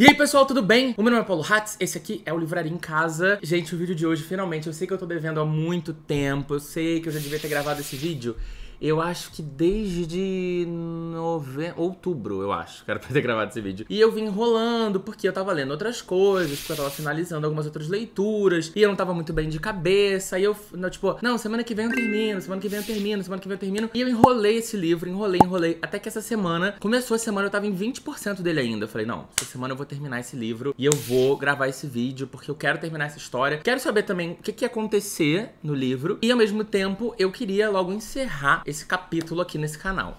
E aí pessoal, tudo bem? O meu nome é Paulo Hatz, esse aqui é o Livraria em Casa. Gente, o vídeo de hoje, finalmente, eu sei que eu tô devendo há muito tempo, eu sei que eu já devia ter gravado esse vídeo. Eu acho que desde outubro, eu acho, que era pra ter gravado esse vídeo. E eu vim enrolando, porque eu tava lendo outras coisas, porque eu tava finalizando algumas outras leituras, e eu não tava muito bem de cabeça, e eu, tipo, não, semana que vem eu termino, semana que vem eu termino, semana que vem eu termino. E eu enrolei esse livro, enrolei, até que essa semana, começou a semana, eu tava em 20% dele ainda. Eu falei, não, essa semana eu vou terminar esse livro, e eu vou gravar esse vídeo, porque eu quero terminar essa história. Quero saber também o que ia acontecer no livro, e ao mesmo tempo, eu queria logo encerrar esse capítulo aqui nesse canal.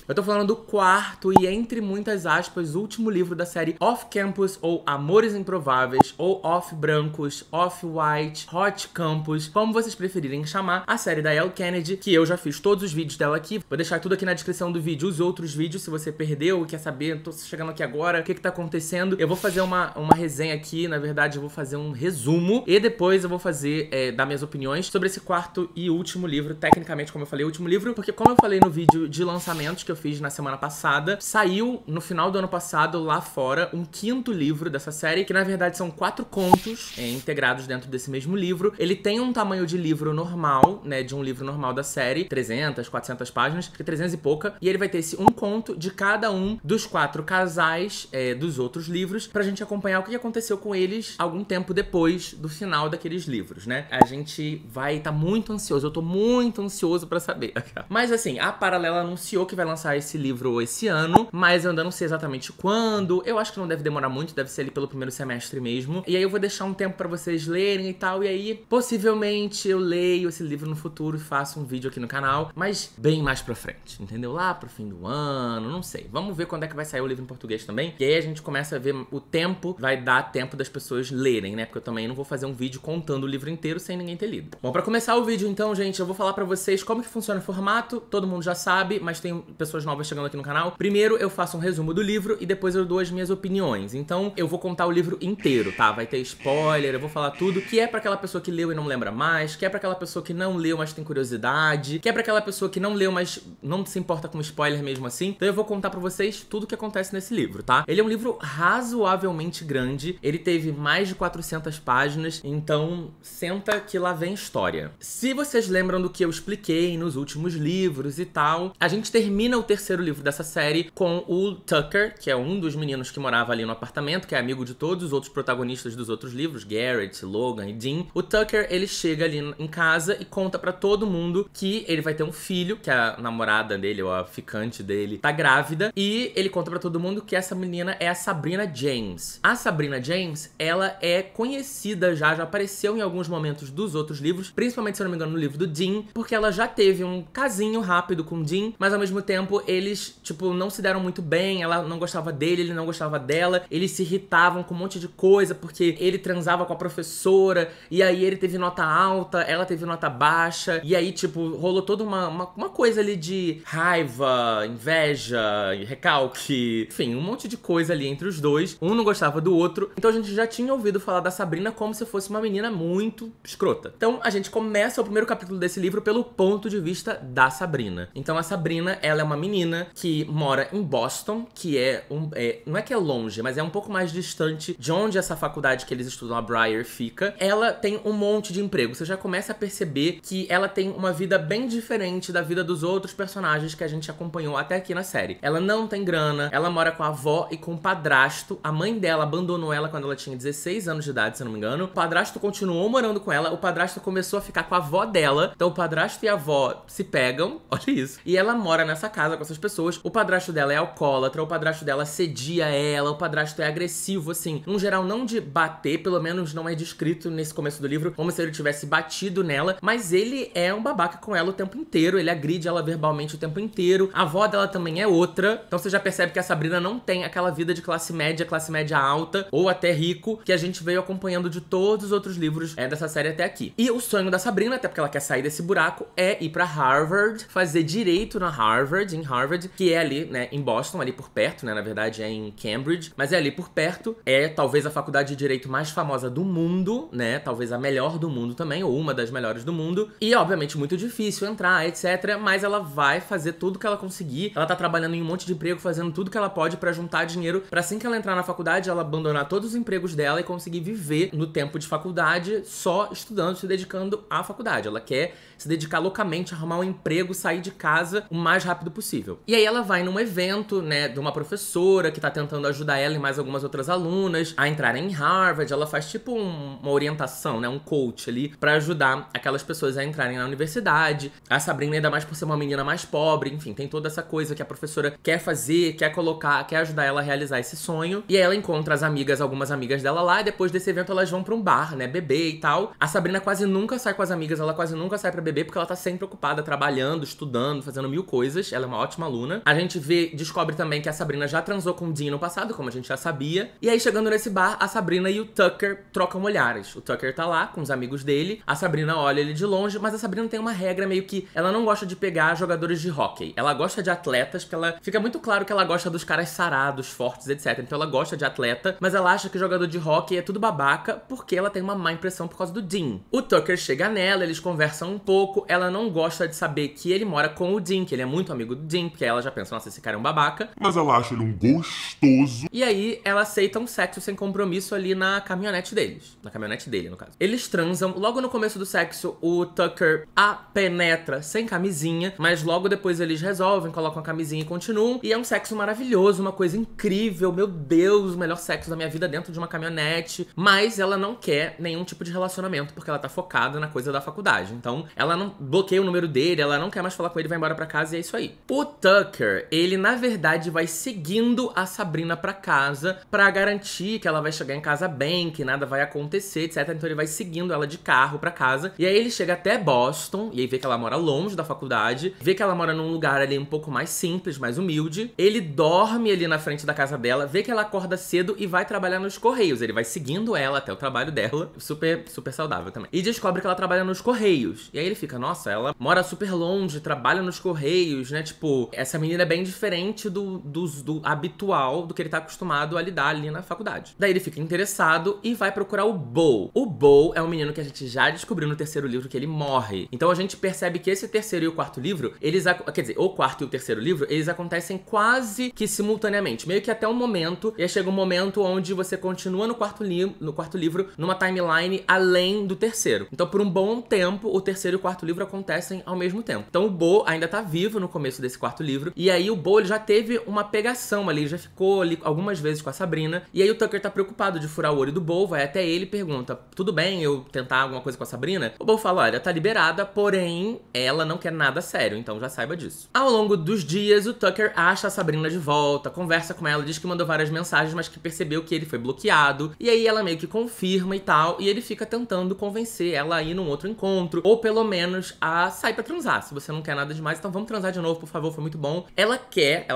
Eu tô falando do quarto e, entre muitas aspas, último livro da série Off Campus, ou Amores Improváveis, ou Off Brancos, Off White, Hot Campus, como vocês preferirem chamar, a série da Elle Kennedy, que eu já fiz todos os vídeos dela aqui. Vou deixar tudo aqui na descrição do vídeo, os outros vídeos, se você perdeu e quer saber, tô chegando aqui agora, o que tá acontecendo. Eu vou fazer uma resenha aqui, na verdade eu vou fazer um resumo, e depois eu vou fazer, dar minhas opiniões sobre esse quarto e último livro, tecnicamente, como eu falei, o último livro, porque como eu falei no vídeo de lançamentos que eu fiz na semana passada, saiu no final do ano passado lá fora um quinto livro dessa série, que na verdade são 4 contos integrados dentro desse mesmo livro. Ele tem um tamanho de livro normal, né, de um livro normal da série, 300, 400 páginas, que é 300 e pouca, e ele vai ter esse um conto de cada um dos 4 casais dos outros livros, pra gente acompanhar o que aconteceu com eles algum tempo depois do final daqueles livros, né? A gente vai estar muito ansioso, eu tô muito ansioso pra saber. Mas assim, a Paralela anunciou que vai lançar esse livro esse ano, mas eu ainda não sei exatamente quando. Eu acho que não deve demorar muito, deve ser ali pelo primeiro semestre mesmo. E aí eu vou deixar um tempo pra vocês lerem e tal, e aí possivelmente eu leio esse livro no futuro e faço um vídeo aqui no canal, mas bem mais pra frente, entendeu? Lá pro fim do ano, não sei. Vamos ver quando é que vai sair o livro em português também, e aí a gente começa a ver o tempo, vai dar tempo das pessoas lerem, né? Porque eu também não vou fazer um vídeo contando o livro inteiro sem ninguém ter lido. Bom, pra começar o vídeo então, gente, eu vou falar pra vocês como que funciona o formato. Todo mundo já sabe, mas tem pessoas novas chegando aqui no canal. Primeiro eu faço um resumo do livro e depois eu dou as minhas opiniões. Então eu vou contar o livro inteiro, tá? Vai ter spoiler, eu vou falar tudo, que é pra aquela pessoa que leu e não lembra mais, que é pra aquela pessoa que não leu, mas tem curiosidade, que é pra aquela pessoa que não leu, mas não se importa com spoiler mesmo assim. Então eu vou contar pra vocês tudo o que acontece nesse livro, tá? Ele é um livro razoavelmente grande, ele teve mais de 400 páginas, então senta que lá vem história. Se vocês lembram do que eu expliquei nos últimos livros e tal, a gente termina o terceiro livro dessa série com o Tucker, que é um dos meninos que morava ali no apartamento, que é amigo de todos os outros protagonistas dos outros livros, Garrett, Logan e Dean. O Tucker, ele chega ali em casa e conta pra todo mundo que ele vai ter um filho, que a namorada dele, ou a ficante dele, tá grávida, e ele conta pra todo mundo que essa menina é a Sabrina James. A Sabrina James, ela é conhecida já apareceu em alguns momentos dos outros livros, principalmente, se eu não me engano, no livro do Dean, porque ela já teve um casinho rápido com o Dean, mas ao mesmo tempo eles, tipo, não se deram muito bem, ela não gostava dele, ele não gostava dela, eles se irritavam com um monte de coisa, porque ele transava com a professora, e aí ele teve nota alta, ela teve nota baixa, e aí, tipo, rolou toda uma coisa ali de raiva, inveja, recalque, enfim, um monte de coisa ali entre os dois, um não gostava do outro, então a gente já tinha ouvido falar da Sabrina como se fosse uma menina muito escrota. Então a gente começa o primeiro capítulo desse livro pelo ponto de vista da Sabrina. Então a Sabrina, ela é uma menina que mora em Boston, que não é que é longe, mas é um pouco mais distante de onde essa faculdade que eles estudam, a Briar, fica. Ela tem um monte de emprego. Você já começa a perceber que ela tem uma vida bem diferente da vida dos outros personagens que a gente acompanhou até aqui na série. Ela não tem grana, ela mora com a avó e com o padrasto. A mãe dela abandonou ela quando ela tinha 16 anos de idade, se eu não me engano. O padrasto continuou morando com ela, o padrasto começou a ficar com a avó dela. Então o padrasto e a avó se pegam, olha isso, e ela mora nessa casa com essas pessoas. O padrasto dela é alcoólatra, o padrasto dela assedia ela, o padrasto é agressivo, assim, num geral não de bater, pelo menos não é descrito nesse começo do livro como se ele tivesse batido nela, mas ele é um babaca com ela o tempo inteiro, ele agride ela verbalmente o tempo inteiro. A avó dela também é outra, então você já percebe que a Sabrina não tem aquela vida de classe média alta, ou até rico, que a gente veio acompanhando de todos os outros livros dessa série até aqui. E o sonho da Sabrina, até porque ela quer sair desse buraco, é ir pra Harvard, Harvard, fazer direito na Harvard, em Harvard, que é ali, né, em Boston, ali por perto, né, na verdade é em Cambridge, mas é ali por perto, é talvez a faculdade de direito mais famosa do mundo, né, talvez a melhor do mundo também, ou uma das melhores do mundo, e obviamente muito difícil entrar, etc, mas ela vai fazer tudo que ela conseguir, ela tá trabalhando em um monte de emprego, fazendo tudo que ela pode pra juntar dinheiro, pra assim que ela entrar na faculdade, ela abandonar todos os empregos dela e conseguir viver no tempo de faculdade só estudando, se dedicando à faculdade. Ela quer se dedicar loucamente, arrumar um emprego, sair de casa o mais rápido possível. E aí ela vai num evento, né, de uma professora que tá tentando ajudar ela e mais algumas outras alunas a entrarem em Harvard. Ela faz tipo uma orientação, né, um coach ali pra ajudar aquelas pessoas a entrarem na universidade. A Sabrina, ainda mais por ser uma menina mais pobre, enfim, tem toda essa coisa que a professora quer fazer, quer colocar, quer ajudar ela a realizar esse sonho. E aí ela encontra as amigas, algumas amigas dela lá, e depois desse evento elas vão pra um bar, né, beber e tal. A Sabrina quase nunca sai com as amigas, ela quase nunca sai pra beber porque ela tá sempre ocupada trabalhando, estudando, fazendo mil coisas. Ela é uma ótima aluna. A gente descobre também que a Sabrina já transou com o Dean no passado, como a gente já sabia. E aí, chegando nesse bar, a Sabrina e o Tucker trocam olhares. O Tucker tá lá com os amigos dele, a Sabrina olha ele de longe, mas a Sabrina tem uma regra meio que ela não gosta de pegar jogadores de hóquei. Ela gosta de atletas, porque ela fica muito claro que ela gosta dos caras sarados, fortes, etc. Então ela gosta de atleta, mas ela acha que jogador de hóquei é tudo babaca porque ela tem uma má impressão por causa do Dean. O Tucker chega nela, eles conversam um pouco, ela não gosta de saber que ele mora com o Dean, que ele é muito amigo do Dean, porque ela já pensa, nossa, esse cara é um babaca. Mas ela acha ele um gostoso. E aí, ela aceita um sexo sem compromisso ali na caminhonete deles. Na caminhonete dele, no caso. Eles transam. Logo no começo do sexo, o Tucker a penetra sem camisinha, mas logo depois eles resolvem, colocam a camisinha e continuam. E é um sexo maravilhoso, uma coisa incrível. Meu Deus, o melhor sexo da minha vida dentro de uma caminhonete. Mas ela não quer nenhum tipo de relacionamento, porque ela tá focada na coisa da faculdade. Então, ela não bloqueia o número dele, ela não quer mais falar com ele, vai embora pra casa e é isso aí. O Tucker, ele na verdade vai seguindo a Sabrina pra casa pra garantir que ela vai chegar em casa bem, que nada vai acontecer, etc. Então ele vai seguindo ela de carro pra casa. E aí ele chega até Boston, e aí vê que ela mora longe da faculdade, vê que ela mora num lugar ali um pouco mais simples, mais humilde. Ele dorme ali na frente da casa dela, vê que ela acorda cedo e vai trabalhar nos Correios. Ele vai seguindo ela até o trabalho dela, super saudável também. E descobre que ela trabalha nos Correios. E aí ele fica, nossa, ela mora super longe, trabalha nos Correios, né? Tipo, essa menina é bem diferente do habitual, do que ele tá acostumado a lidar ali na faculdade. Daí ele fica interessado e vai procurar o Bo. O Bo é um menino que a gente já descobriu no terceiro livro que ele morre. Então a gente percebe que esse terceiro e o quarto livro, quer dizer, o quarto e o terceiro livro, eles acontecem quase que simultaneamente. Meio que até um momento, e aí chega um momento onde você continua no quarto livro, numa timeline além do terceiro. Então por um bom tempo, o terceiro e o quarto livro acontecem ao mesmo tempo. Então o Bo ainda tá vivo no começo desse quarto livro, e aí o Bo ele já teve uma pegação ali, já ficou ali algumas vezes com a Sabrina, e aí o Tucker tá preocupado de furar o olho do Bo, vai até ele e pergunta, tudo bem eu tentar alguma coisa com a Sabrina? O Bo fala, olha, tá liberada, porém ela não quer nada sério, então já saiba disso. Ao longo dos dias, o Tucker acha a Sabrina de volta, conversa com ela, diz que mandou várias mensagens, mas que percebeu que ele foi bloqueado, e aí ela meio que confirma e tal, e ele fica tentando convencer ela a ir num outro encontro, ou pelo menos a sair pra transar. Se você não quer nada demais, então vamos transar de novo, por favor, foi muito bom. Ela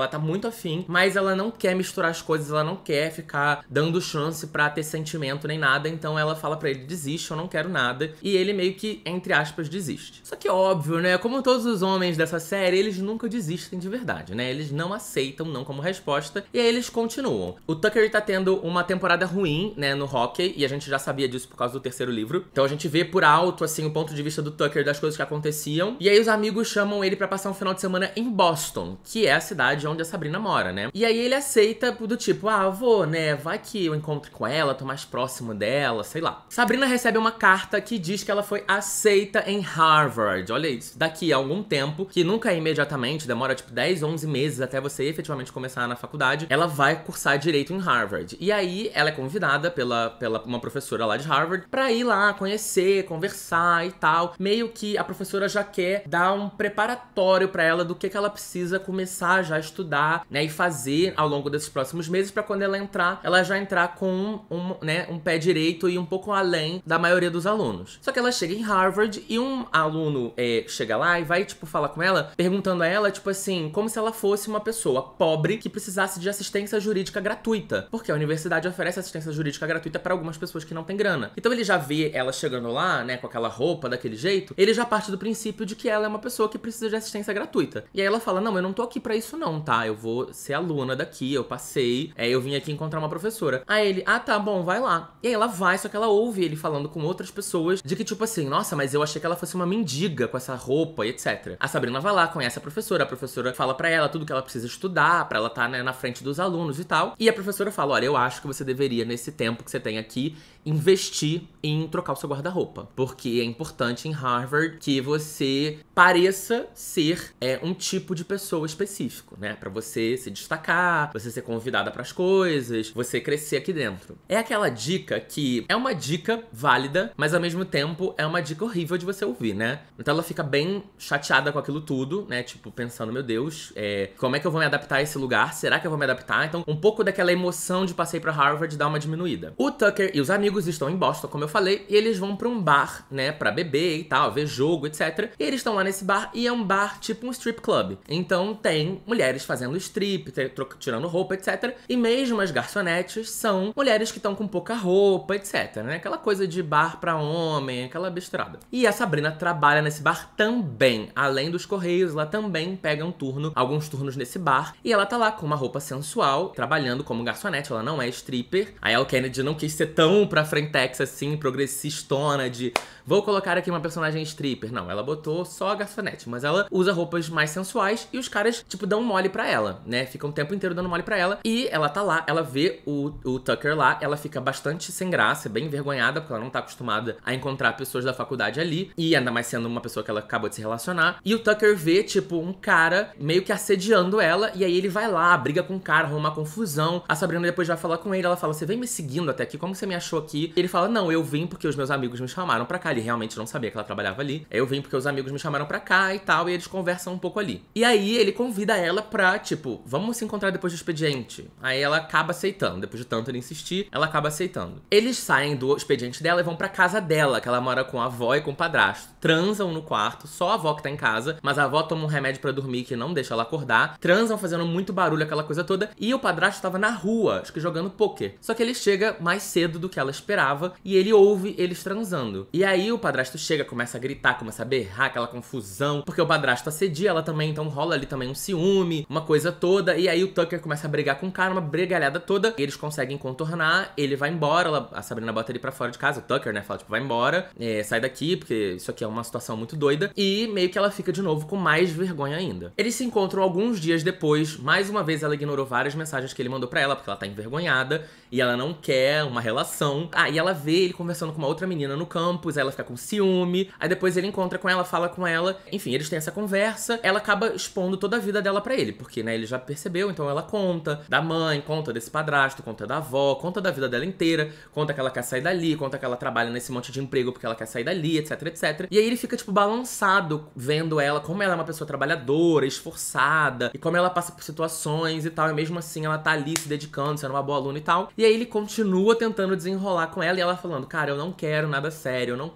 tá muito afim, mas ela não quer misturar as coisas, ela não quer ficar dando chance pra ter sentimento nem nada, então ela fala pra ele, desiste, eu não quero nada, e ele meio que, entre aspas, desiste. Só que óbvio, né, como todos os homens dessa série, eles nunca desistem de verdade, né, eles não aceitam não como resposta, e aí eles continuam. O Tucker tá tendo uma temporada ruim, né, no hockey, e a gente já sabia disso por causa do terceiro livro, então a gente vê por alto, assim, o ponto de vista do Tucker das coisas que aconteciam, e aí os amigos chamam ele pra passar um final de semana em Boston, que é a cidade onde a Sabrina mora, né, e aí ele aceita do tipo, vou, né, vai que eu encontro com ela, tô mais próximo dela, sei lá. Sabrina recebe uma carta que diz que ela foi aceita em Harvard, olha isso, daqui a algum tempo, que nunca é imediatamente, demora tipo 10, 11 meses até você efetivamente começar na faculdade, ela vai cursar direito em Harvard. E aí ela é convidada pela uma professora lá de Harvard pra ir lá conhecer, conversar e tal. Meio que a professora já quer dar um preparatório pra ela do que ela precisa começar já a estudar, né, e fazer ao longo desses próximos meses pra quando ela entrar, ela já entrar com um pé direito e um pouco além da maioria dos alunos. Só que ela chega em Harvard e um aluno chega lá e vai, tipo, falar com ela, perguntando a ela, tipo assim, como se ela fosse uma pessoa pobre que precisasse de assistência jurídica gratuita, porque a universidade oferece assistência jurídica gratuita para algumas pessoas que não têm grana. Então ele já vê ela chegando lá, né, com aquela roupa, daquele jeito, ele já parte do princípio de que ela é uma pessoa que precisa de assistência gratuita. E aí ela fala, não, eu não tô aqui pra isso não, tá? Eu vou ser aluna daqui, eu passei, eu vim aqui encontrar uma professora. Aí ele, tá bom, vai lá. E aí ela vai, só que ela ouve ele falando com outras pessoas de que tipo assim, nossa, mas eu achei que ela fosse uma mendiga com essa roupa e etc. A Sabrina vai lá, conhece a professora fala pra ela tudo que ela precisa estudar, pra ela tá, né, na frente dos alunos e tal. E a professora fala, olha, eu acho que você deveria, nesse tempo que você tem aqui, investir em trocar o seu guarda-roupa. Porque é importante em Harvard que você pareça ser um tipo de pessoa específico, né? Pra você se destacar, você ser convidada pras coisas, você crescer aqui dentro. É aquela dica que é uma dica válida, mas ao mesmo tempo é uma dica horrível de você ouvir, né? Então ela fica bem chateada com aquilo tudo, né? Tipo, pensando, meu Deus, como é que eu vou me adaptar a esse lugar? Será que eu vou me adaptar? Então, um pouco daquela emoção de passei pra Harvard dá uma diminuída. O Tucker e os amigos estão em Boston, como eu falei, e eles vão pra um bar, né? Pra beber e tal, ver jogo, etc. E eles estão lá nesse bar, e é um bar tipo um strip club. Então tem mulheres fazendo strip, tirando roupa, etc. E mesmo as garçonetes são mulheres que estão com pouca roupa, etc, né? Aquela coisa de bar pra homem, aquela besteirada. E a Sabrina trabalha nesse bar também. Além dos correios, ela também pega um turno, alguns turnos nesse bar. E ela tá lá com uma roupa sensual, trabalhando como garçonete. Ela não é stripper. A Elle Kennedy não quis ser tão pra frentex assim, progressistona de vou colocar aqui uma personagem stripper. Não, ela botou só a garçonete, mas ela usa roupas mais sensuais e os caras, tipo, dão mole pra ela, né? Ficam o tempo inteiro dando mole pra ela. E ela tá lá, ela vê o Tucker lá, ela fica bastante sem graça, bem envergonhada, porque ela não tá acostumada a encontrar pessoas da faculdade ali, e ainda mais sendo uma pessoa que ela acabou de se relacionar. E o Tucker vê, tipo, um cara meio que assediando ela, e aí ele vai lá, briga com o cara, arruma uma confusão. A Sabrina depois vai falar com ele, ela fala, você vem me seguindo até aqui, como você me achou aqui? E ele fala, não, eu vim porque os meus amigos me chamaram pra cá. Ele realmente não sabia que ela trabalhava ali. Eu vim porque os amigos me chamaram pra cá e tal, e eles conversam um pouco ali. E aí ele convida ela pra, tipo, vamos se encontrar depois do expediente. Aí ela acaba aceitando, depois de tanto ele insistir, ela acaba aceitando. Eles saem do expediente dela e vão pra casa dela, que ela mora com a avó e com o padrasto. Transam no quarto, só a avó que tá em casa, mas a avó toma um remédio pra dormir que não deixa ela acordar. Transam fazendo muito barulho, aquela coisa toda, e o padrasto tava na rua, acho que jogando pôquer. Só que ele chega mais cedo do que ela esperava e ele ouve eles transando. E aí o padrasto chega, começa a gritar, começa a berrar, aquela confusão, porque o padrasto assedia ela também, então rola ali também um ciúme, uma coisa toda, e aí o Tucker começa a brigar com o cara, uma brigalhada toda, e eles conseguem contornar, ele vai embora, a Sabrina bota ele pra fora de casa, o Tucker, né, fala tipo, vai embora, sai daqui, porque isso aqui é uma situação muito doida, e meio que ela fica de novo com mais vergonha ainda. Eles se encontram alguns dias depois, mais uma vez ela ignorou várias mensagens que ele mandou pra ela, porque ela tá envergonhada, e ela não quer uma relação. E ela vê ele conversando com uma outra menina no campus, aí ela fica com ciúme, aí depois ele encontra com ela, fala com ela, enfim, eles têm essa conversa, ela acaba expondo toda a vida dela pra ele, porque, né, ele já percebeu, então ela conta da mãe, conta desse padrasto, conta da avó, conta da vida dela inteira, conta que ela quer sair dali, conta que ela trabalha nesse monte de emprego porque ela quer sair dali, etc, etc. E aí ele fica, tipo, balançado, vendo ela, como ela é uma pessoa trabalhadora, esforçada, e como ela passa por situações e tal, e mesmo assim ela tá ali se dedicando, sendo uma boa aluna e tal. E aí ele continua tentando desenrolar com ela, e ela falando, cara, eu não quero nada sério, eu não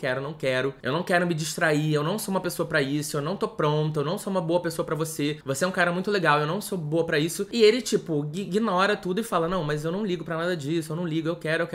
quero me distrair, eu não sou uma pessoa pra isso, eu não tô pronta, eu não sou uma boa pessoa pra você é um cara muito legal, eu não sou boa pra isso. E ele, tipo, ignora tudo e fala, não, mas eu não ligo pra nada disso, eu não ligo, eu quero.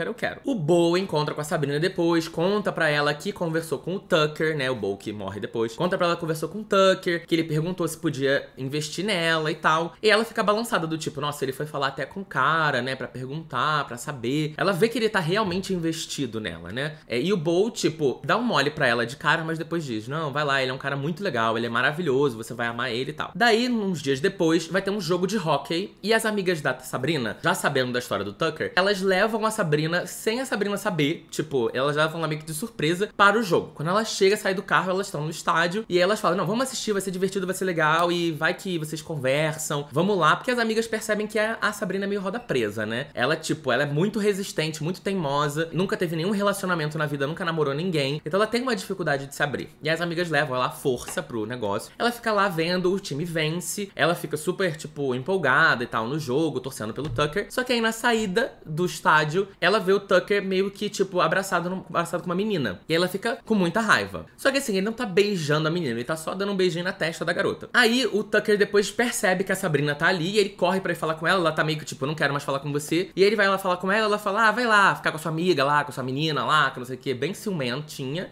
O Bo encontra com a Sabrina depois, conta pra ela que conversou com o Tucker, né, o Bo que morre depois, conta pra ela que conversou com o Tucker, que ele perguntou se podia investir nela e tal, e ela fica balançada do tipo, nossa, ele foi falar até com o cara, né, pra perguntar, pra saber. Ela vê que ele tá realmente investido nela, né, e o Bo, tipo, dá um mole pra ela de cara, mas depois diz, não, vai lá, ele é um cara muito legal, ele é maravilhoso, você vai amar ele e tal. Daí, uns dias depois, vai ter um jogo de hóquei, e as amigas da Sabrina, já sabendo da história do Tucker, elas levam a Sabrina sem a Sabrina saber, tipo, elas levam ela meio que de surpresa para o jogo. Quando ela chega, sai do carro, elas estão no estádio, e elas falam, não, vamos assistir, vai ser divertido, vai ser legal, e vai que vocês conversam, vamos lá, porque as amigas percebem que a Sabrina é meio roda presa, né? Ela, tipo, ela é muito resistente, muito teimosa, nunca teve nenhum relacionamento na vida, nunca namorou ninguém, então ela tem uma dificuldade de se abrir. E as amigas levam ela à força pro negócio, ela fica lá vendo, o time vence, ela fica super, tipo, empolgada e tal no jogo, torcendo pelo Tucker, só que aí na saída do estádio, ela vê o Tucker meio que, tipo, abraçado com uma menina, e aí ela fica com muita raiva. Só que assim, ele não tá beijando a menina, ele tá só dando um beijinho na testa da garota. Aí o Tucker depois percebe que a Sabrina tá ali, e ele corre pra ir falar com ela tá meio que, tipo, eu não quero mais falar com você, e ele vai lá falar com ela fala, vai lá, ficar com a sua amiga lá, com a sua menina lá, que não sei o que, bem ciumentinha,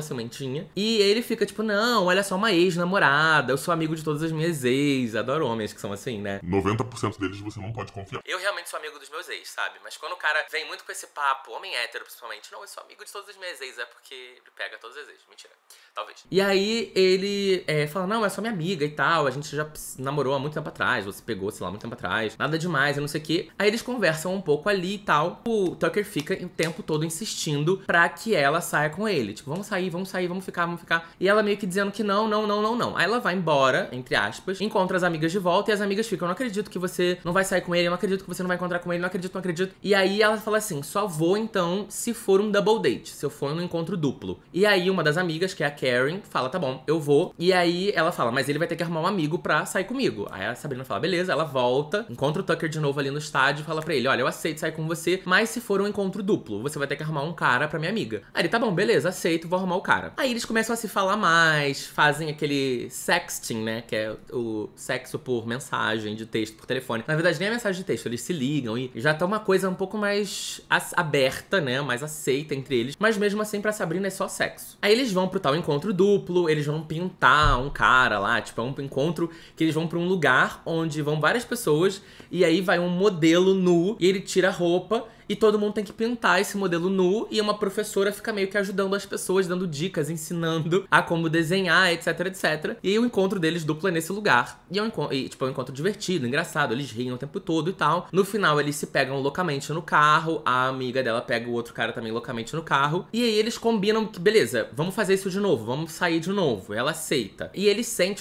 ciumentinha, e ele fica, tipo, tipo, não, olha só, uma ex-namorada, eu sou amigo de todas as minhas ex. Adoro homens que são assim, né? 90% deles você não pode confiar. Eu realmente sou amigo dos meus ex, sabe? Mas quando o cara vem muito com esse papo, homem hétero principalmente, não, eu sou amigo de todas as minhas ex, é porque ele pega todas as ex. Mentira. Talvez. E aí ele fala, não, é só minha amiga e tal, a gente já namorou há muito tempo atrás, você pegou, sei lá, muito tempo atrás, nada demais, eu não sei o quê. Aí eles conversam um pouco ali e tal. O Tucker fica o tempo todo insistindo pra que ela saia com ele. Tipo, vamos sair, vamos ficar. E ela meio que dizendo que não. Aí ela vai embora, entre aspas, encontra as amigas de volta e as amigas ficam, eu não acredito que você não vai sair com ele, eu não acredito que você não vai encontrar com ele, não acredito. E aí ela fala assim, só vou então se for um double date, se eu for um encontro duplo. E aí uma das amigas, que é a Karen, fala, tá bom, eu vou. E aí ela fala, mas ele vai ter que arrumar um amigo pra sair comigo. Aí a Sabrina fala, beleza, ela volta, encontra o Tucker de novo ali no estádio e fala pra ele, olha, eu aceito sair com você, mas se for um encontro duplo, você vai ter que arrumar um cara pra minha amiga. Aí ele, tá bom, beleza, aceito, vou arrumar o cara. Aí eles começam a se falar mais, fazem aquele sexting, né, que é o sexo por mensagem de texto, por telefone. Na verdade, nem é mensagem de texto, eles se ligam e já tá uma coisa um pouco mais aberta, né, mais aceita entre eles. Mas mesmo assim, pra Sabrina é só sexo. Aí eles vão pro tal encontro duplo, eles vão pintar um cara lá, tipo, é um encontro que eles vão pra um lugar onde vão várias pessoas e aí vai um modelo nu e ele tira a roupa e todo mundo tem que pintar esse modelo nu e uma professora fica meio que ajudando as pessoas, dando dicas, ensinando a como desenhar, etc. E aí o encontro deles duplo é nesse lugar. E é um encontro divertido, engraçado, eles riem o tempo todo e tal. No final eles se pegam loucamente no carro, a amiga dela pega o outro cara também loucamente no carro. E aí eles combinam que, beleza, vamos fazer isso de novo, vamos sair de novo. Ela aceita. E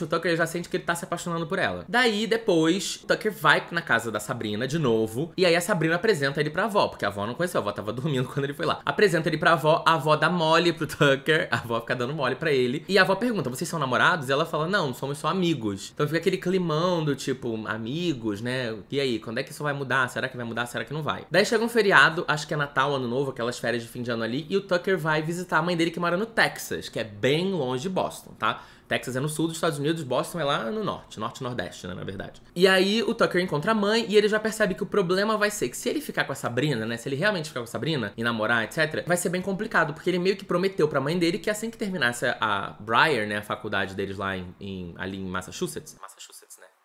o Tucker já sente que ele tá se apaixonando por ela. Daí, depois, o Tucker vai na casa da Sabrina de novo. E aí a Sabrina apresenta ele pra avó, porque a avó não conheceu, a avó tava dormindo quando ele foi lá. Apresenta ele pra avó, a avó dá mole pro Tucker, a avó fica dando mole pra ele. E a avó pergunta, vocês são namorados? E ela fala, não, somos só amigos. Então fica aquele climão do tipo, amigos, né? E aí, quando é que isso vai mudar? Será que vai mudar? Será que não vai? Daí chega um feriado, acho que é Natal, Ano Novo, aquelas férias de fim de ano ali, e o Tucker vai visitar a mãe dele que mora no Texas, que é bem longe de Boston, tá? Texas é no sul dos Estados Unidos, Boston é lá no norte e nordeste, né, na verdade. E aí o Tucker encontra a mãe e ele já percebe que o problema vai ser que se ele ficar com a Sabrina, né, se ele realmente ficar com a Sabrina e namorar, etc, vai ser bem complicado, porque ele meio que prometeu pra mãe dele que assim que terminasse a Briar, né, a faculdade deles lá ali em Massachusetts, né,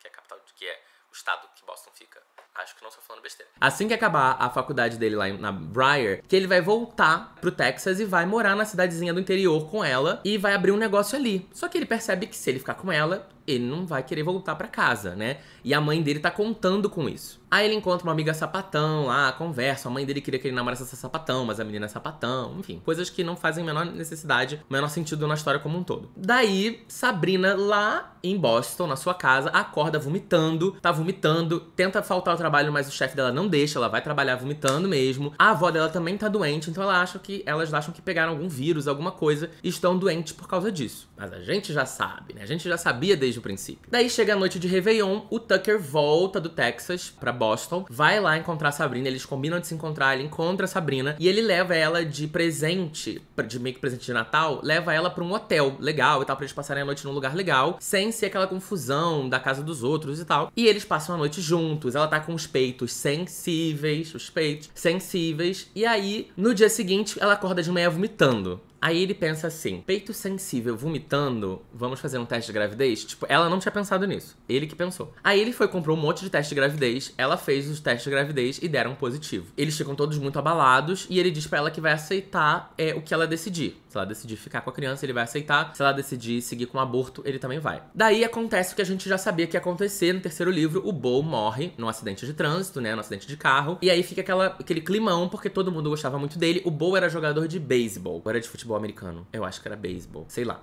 que é a capital, que é o estado que Boston fica. Acho que não estou falando besteira. Assim que acabar a faculdade dele lá na Briar, que ele vai voltar pro Texas e vai morar na cidadezinha do interior com ela e vai abrir um negócio ali. Só que ele percebe que se ele ficar com ela, ele não vai querer voltar pra casa, né? E a mãe dele tá contando com isso. Aí ele encontra uma amiga sapatão lá, conversa. A mãe dele queria que ele namorasse essa sapatão, mas a menina é sapatão. Enfim, coisas que não fazem menor necessidade, menor sentido na história como um todo. Daí, Sabrina lá em Boston, na sua casa, acorda vomitando. Tá vomitando, tenta faltar ao trabalho, mas o chefe dela não deixa. Ela vai trabalhar vomitando mesmo. A avó dela também tá doente, então elas acham que pegaram algum vírus, alguma coisa, e estão doentes por causa disso. Mas a gente já sabe, né? A gente já sabia desde o princípio. Daí chega a noite de Réveillon, o Tucker volta do Texas pra Boston, vai lá encontrar a Sabrina, eles combinam de se encontrar, ele encontra a Sabrina e ele leva ela de presente, de meio que presente de Natal, leva ela pra um hotel legal e tal, pra eles passarem a noite num lugar legal, sem ser aquela confusão da casa dos outros e tal. E eles passam a noite juntos, ela tá com os peitos sensíveis, e aí, no dia seguinte, ela acorda de manhã vomitando. Aí ele pensa assim, peito sensível vomitando, vamos fazer um teste de gravidez? Tipo, ela não tinha pensado nisso, ele que pensou. Aí ele comprou um monte de teste de gravidez, ela fez os testes de gravidez e deram positivo. Eles ficam todos muito abalados e ele diz pra ela que vai aceitar o que ela decidir. Se ela decidir ficar com a criança, ele vai aceitar. Se ela decidir seguir com o aborto, ele também vai. Daí acontece o que a gente já sabia que ia acontecer no terceiro livro, o Bo morre num acidente de trânsito, né, num acidente de carro. E aí fica aquele climão, porque todo mundo gostava muito dele. O Bo era jogador de beisebol, ou era de futebol americano. Eu acho que era beisebol, sei lá.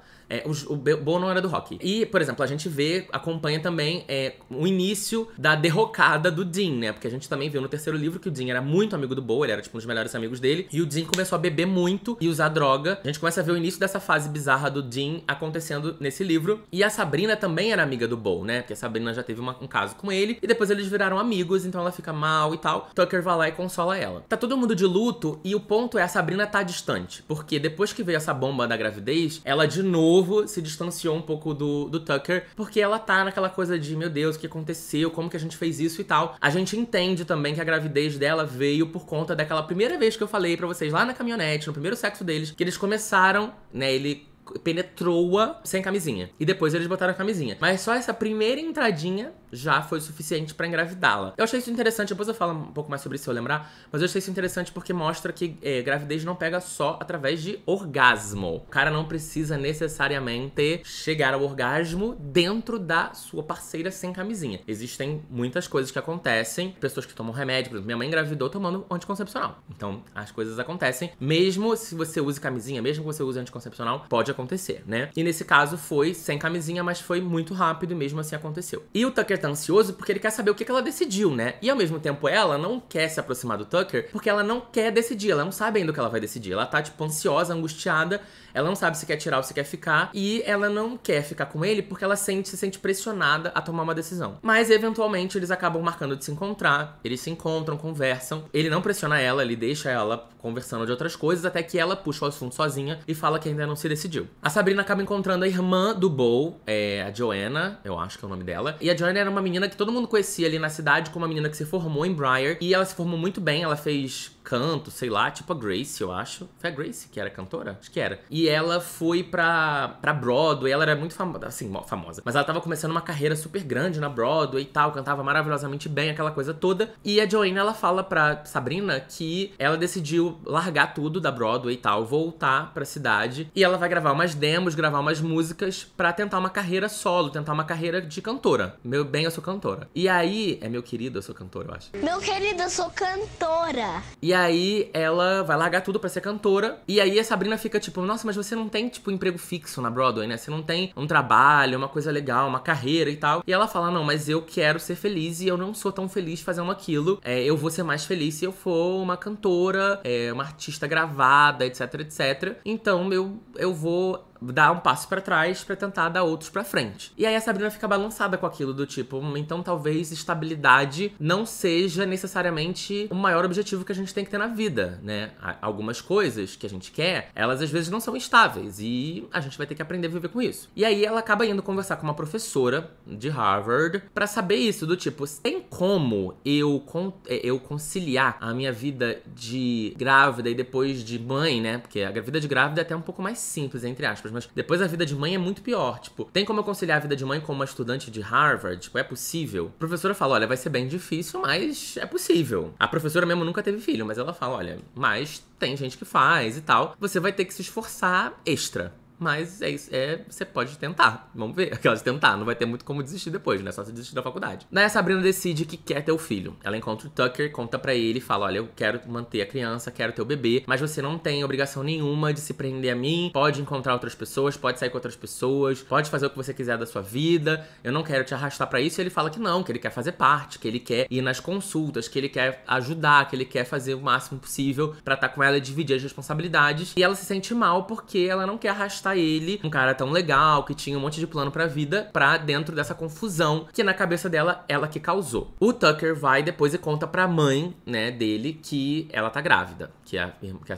O Bo não era do hockey. E, por exemplo, a gente acompanha também o início da derrocada do Dean, né? Porque a gente também viu no terceiro livro que o Dean era muito amigo do Bo, ele era tipo um dos melhores amigos dele. E o Dean começou a beber muito e usar droga. A gente começa a ver o início dessa fase bizarra do Dean acontecendo nesse livro. E a Sabrina também era amiga do Bo, né? Porque a Sabrina já teve um caso com ele. E depois eles viraram amigos, então ela fica mal e tal. Tucker vai lá e consola ela. Tá todo mundo de luto e o ponto é a Sabrina tá distante. Porque depois que veio essa bomba da gravidez, ela de novo se distanciou um pouco do Tucker, porque ela tá naquela coisa de, meu Deus, o que aconteceu? Como que a gente fez isso e tal? A gente entende também que a gravidez dela veio por conta daquela primeira vez que eu falei pra vocês lá na caminhonete, no primeiro sexo deles, que eles começaram, né, ele penetrou-a sem camisinha. E depois eles botaram a camisinha. Mas só essa primeira entradinha já foi suficiente pra engravidá-la. Eu achei isso interessante, depois eu falo um pouco mais sobre isso se eu lembrar, mas eu achei isso interessante porque mostra que gravidez não pega só através de orgasmo. O cara não precisa necessariamente chegar ao orgasmo dentro da sua parceira sem camisinha. Existem muitas coisas que acontecem, pessoas que tomam remédio, por exemplo, minha mãe engravidou tomando anticoncepcional. Então, as coisas acontecem, mesmo se você use camisinha, mesmo que você use anticoncepcional, pode acontecer, né? E nesse caso foi sem camisinha, mas foi muito rápido e mesmo assim aconteceu. E o Tucker tá ansioso porque ele quer saber o que ela decidiu, né? E ao mesmo tempo ela não quer se aproximar do Tucker porque ela não quer decidir, ela não sabe ainda o que ela vai decidir. Ela tá, tipo, ansiosa, angustiada, ela não sabe se quer tirar ou se quer ficar, e ela não quer ficar com ele porque ela se sente pressionada a tomar uma decisão. Mas, eventualmente, eles acabam marcando de se encontrar, eles se encontram, conversam, ele não pressiona ela, ele deixa ela conversando de outras coisas, até que ela puxa o assunto sozinha e fala que ainda não se decidiu. A Sabrina acaba encontrando a irmã do Beau, a Joanna, eu acho que é o nome dela, e a Joanna era uma menina que todo mundo conhecia ali na cidade como uma menina que se formou em Briar, e ela se formou muito bem, ela fez canto, sei lá, tipo a Grace, eu acho. Foi a Grace que era cantora? Acho que era. E ela foi pra Broadway, ela era muito famosa, assim, famosa. Mas ela tava começando uma carreira super grande na Broadway e tal, cantava maravilhosamente bem, aquela coisa toda. E a Joanna, ela fala pra Sabrina que ela decidiu largar tudo da Broadway e tal, voltar pra cidade. E ela vai gravar umas demos, gravar umas músicas pra tentar uma carreira solo, tentar uma carreira de cantora. Meu bem, eu sou cantora. E aí, meu querido, eu sou cantora, eu acho. Meu querido, eu sou cantora. E aí ela vai largar tudo pra ser cantora. E aí a Sabrina fica tipo, nossa, mas você não tem, tipo, emprego fixo na Broadway, né? Você não tem um trabalho, uma coisa legal, uma carreira e tal. E ela fala, não, mas eu quero ser feliz e eu não sou tão feliz fazendo aquilo. Eu vou ser mais feliz se eu for uma cantora, uma artista gravada, etc, etc. Então eu vou dar um passo pra trás pra tentar dar outros pra frente. E aí a Sabrina fica balançada com aquilo do tipo, então talvez estabilidade não seja necessariamente o maior objetivo que a gente tem que ter na vida, né? Algumas coisas que a gente quer, elas às vezes não são estáveis e a gente vai ter que aprender a viver com isso. E aí ela acaba indo conversar com uma professora de Harvard pra saber isso, do tipo, tem como eu conciliar a minha vida de grávida e depois de mãe, né? Porque a vida de grávida é até um pouco mais simples, entre aspas, mas depois a vida de mãe é muito pior. Tipo, tem como eu conciliar a vida de mãe com uma estudante de Harvard? Tipo, é possível? A professora fala, olha, vai ser bem difícil, mas é possível. A professora mesmo nunca teve filho, mas ela fala, olha, mas tem gente que faz e tal. Você vai ter que se esforçar extra. Mas é isso, você pode tentar. Vamos ver. Aquelas tentar, não vai ter muito como desistir depois, né? Só se desistir da faculdade. Daí a Sabrina decide que quer ter o filho. Ela encontra o Tucker, conta pra ele e fala, olha, eu quero manter a criança, quero ter o bebê, mas você não tem obrigação nenhuma de se prender a mim, pode encontrar outras pessoas, pode sair com outras pessoas, pode fazer o que você quiser da sua vida, eu não quero te arrastar pra isso. E ele fala que não, que ele quer fazer parte, que ele quer ir nas consultas, que ele quer ajudar, que ele quer fazer o máximo possível pra estar com ela e dividir as responsabilidades. E ela se sente mal porque ela não quer arrastar ele, um cara tão legal, que tinha um monte de plano pra vida, pra dentro dessa confusão que na cabeça dela, ela que causou. O Tucker vai depois e conta pra mãe, né, dele que ela tá grávida.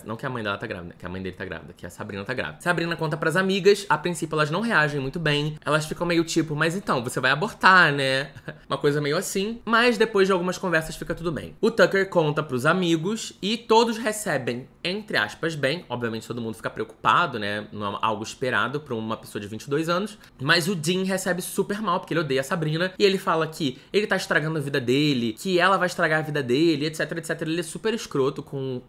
Não que a mãe dela tá grávida, que a mãe dele tá grávida, que a Sabrina tá grávida. Sabrina conta pras amigas, a princípio elas não reagem muito bem, elas ficam meio tipo, mas então, você vai abortar, né? Uma coisa meio assim, mas depois de algumas conversas fica tudo bem. O Tucker conta pros amigos e todos recebem, entre aspas, bem. Obviamente todo mundo fica preocupado, né? Não é algo esperado pra uma pessoa de 22 anos, mas o Dean recebe super mal, porque ele odeia a Sabrina, e ele fala que ele tá estragando a vida dele, que ela vai estragar a vida dele, etc, etc. Ele é super escroto com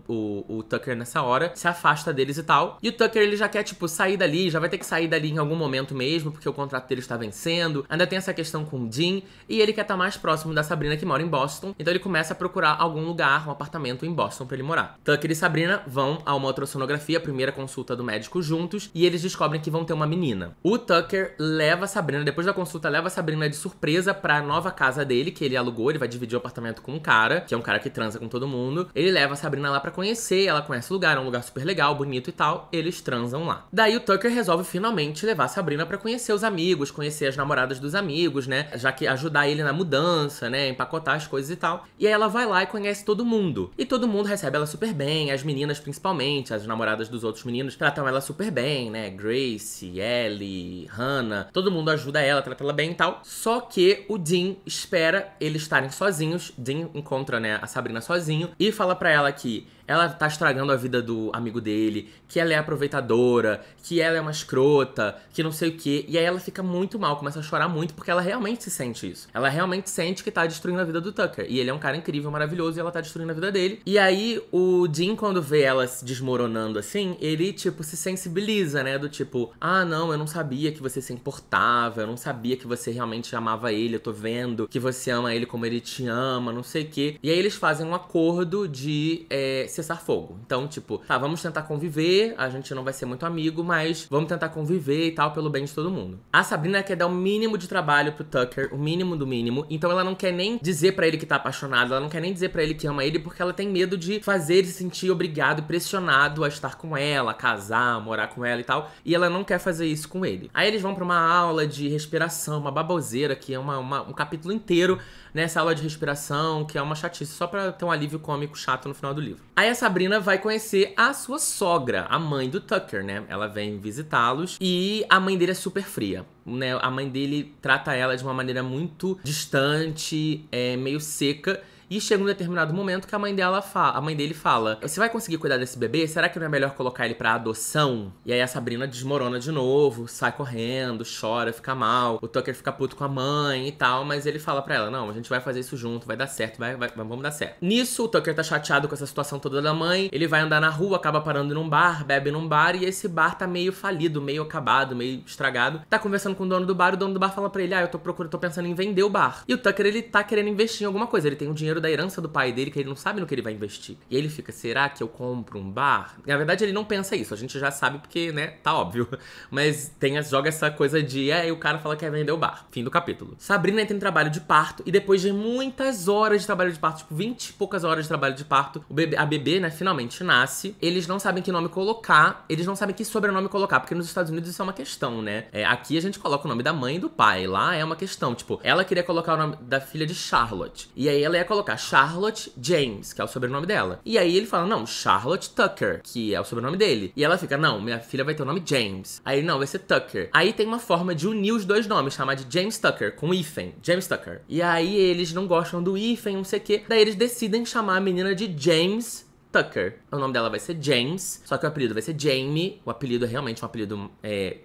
o Tucker nessa hora, se afasta deles e tal, e o Tucker, ele já quer, tipo, sair dali, já vai ter que sair dali em algum momento mesmo, porque o contrato dele está vencendo, ainda tem essa questão com o Dean, e ele quer estar mais próximo da Sabrina, que mora em Boston, então ele começa a procurar algum lugar, um apartamento em Boston pra ele morar. Tucker e Sabrina vão a uma ultrassonografia, a primeira consulta do médico juntos, e eles descobrem que vão ter uma menina. O Tucker leva a Sabrina, depois da consulta, leva a Sabrina de surpresa pra nova casa dele, que ele alugou, ele vai dividir o apartamento com um cara, que é um cara que transa com todo mundo. Ele leva a Sabrina lá pra conhecer, ela conhece o lugar, é um lugar super legal, bonito e tal, eles transam lá. Daí o Tucker resolve finalmente levar a Sabrina pra conhecer os amigos, conhecer as namoradas dos amigos, né, já que ajudar ele na mudança, né, empacotar as coisas e tal. E aí ela vai lá e conhece todo mundo. E todo mundo recebe ela super bem, As meninas, principalmente, as namoradas dos outros meninos, tratam ela super bem, né? Grace, Ellie, Hannah, todo mundo ajuda ela, trata ela bem e tal. Só que o Dean espera eles estarem sozinhos. Dean encontra, né, a Sabrina sozinho e fala pra ela que ela tá estragando a vida do amigo dele, que ela é aproveitadora, que ela é uma escrota, que não sei o quê. E aí ela fica muito mal, começa a chorar muito, porque ela realmente se sente isso. Ela realmente sente que tá destruindo a vida do Tucker. E ele é um cara incrível, maravilhoso, e ela tá destruindo a vida dele. E aí o Dean, quando vê ela se desmoronando assim, ele, tipo, se sensibiliza, né? Do tipo, ah, não, eu não sabia que você se importava, eu não sabia que você realmente amava ele, eu tô vendo que você ama ele como ele te ama, não sei o quê. E aí eles fazem um acordo de cessar fogo. Então, tipo, tá, vamos tentar conviver, a gente não vai ser muito amigo, mas vamos tentar conviver e tal, pelo bem de todo mundo. A Sabrina quer dar o mínimo de trabalho pro Tucker, o mínimo do mínimo, então ela não quer nem dizer pra ele que tá apaixonada, ela não quer nem dizer pra ele que ama ele, porque ela tem medo de fazer ele se sentir obrigado e pressionado a estar com ela, a casar, morar com ela e tal, e ela não quer fazer isso com ele. Aí eles vão pra uma aula de respiração, uma baboseira, que é um capítulo inteiro nessa aula de respiração, que é uma chatice, só pra ter um alívio cômico chato no final do livro. Aí a Sabrina vai conhecer a sua sogra, a mãe do Tucker, né? Ela vem visitá-los e a mãe dele é super fria, né? A mãe dele trata ela de uma maneira muito distante, meio seca. E chega um determinado momento que a mãe dele fala: você vai conseguir cuidar desse bebê? Será que não é melhor colocar ele pra adoção? E aí a Sabrina desmorona de novo, sai correndo, chora, fica mal. O Tucker fica puto com a mãe e tal, mas ele fala pra ela: não, a gente vai fazer isso junto, vai dar certo, vamos dar certo. Nisso, o Tucker tá chateado com essa situação toda da mãe. Ele vai andar na rua, acaba parando num bar, bebe num bar, e esse bar tá meio falido, meio acabado, meio estragado. Tá conversando com o dono do bar fala pra ele: eu tô pensando em vender o bar. E o Tucker, ele tá querendo investir em alguma coisa, ele tem um dinheiro da herança do pai dele, que ele não sabe no que ele vai investir. E ele fica: será que eu compro um bar? Na verdade, ele não pensa isso, a gente já sabe porque, né, tá óbvio. Mas joga essa coisa de, e o cara fala que quer vender o bar. Fim do capítulo. Sabrina entra em trabalho de parto, e depois de muitas horas de trabalho de parto, tipo 20 e poucas horas de trabalho de parto, a bebê, né, finalmente nasce. Eles não sabem que nome colocar, eles não sabem que sobrenome colocar, porque nos Estados Unidos isso é uma questão, né? Aqui a gente coloca o nome da mãe e do pai, lá é uma questão. Tipo, ela queria colocar o nome da filha de Charlotte, e aí ela ia colocar Charlotte James, que é o sobrenome dela. E aí ele fala: não, Charlotte Tucker, que é o sobrenome dele. E ela fica: não, minha filha vai ter o nome James. Aí não, vai ser Tucker. Aí tem uma forma de unir os dois nomes, chamar de James Tucker com Ethan, James Tucker. E aí eles não gostam do Ethan, não sei o quê. Daí eles decidem chamar a menina de James Tucker. O nome dela vai ser James, só que o apelido vai ser Jamie. O apelido é realmente um apelido,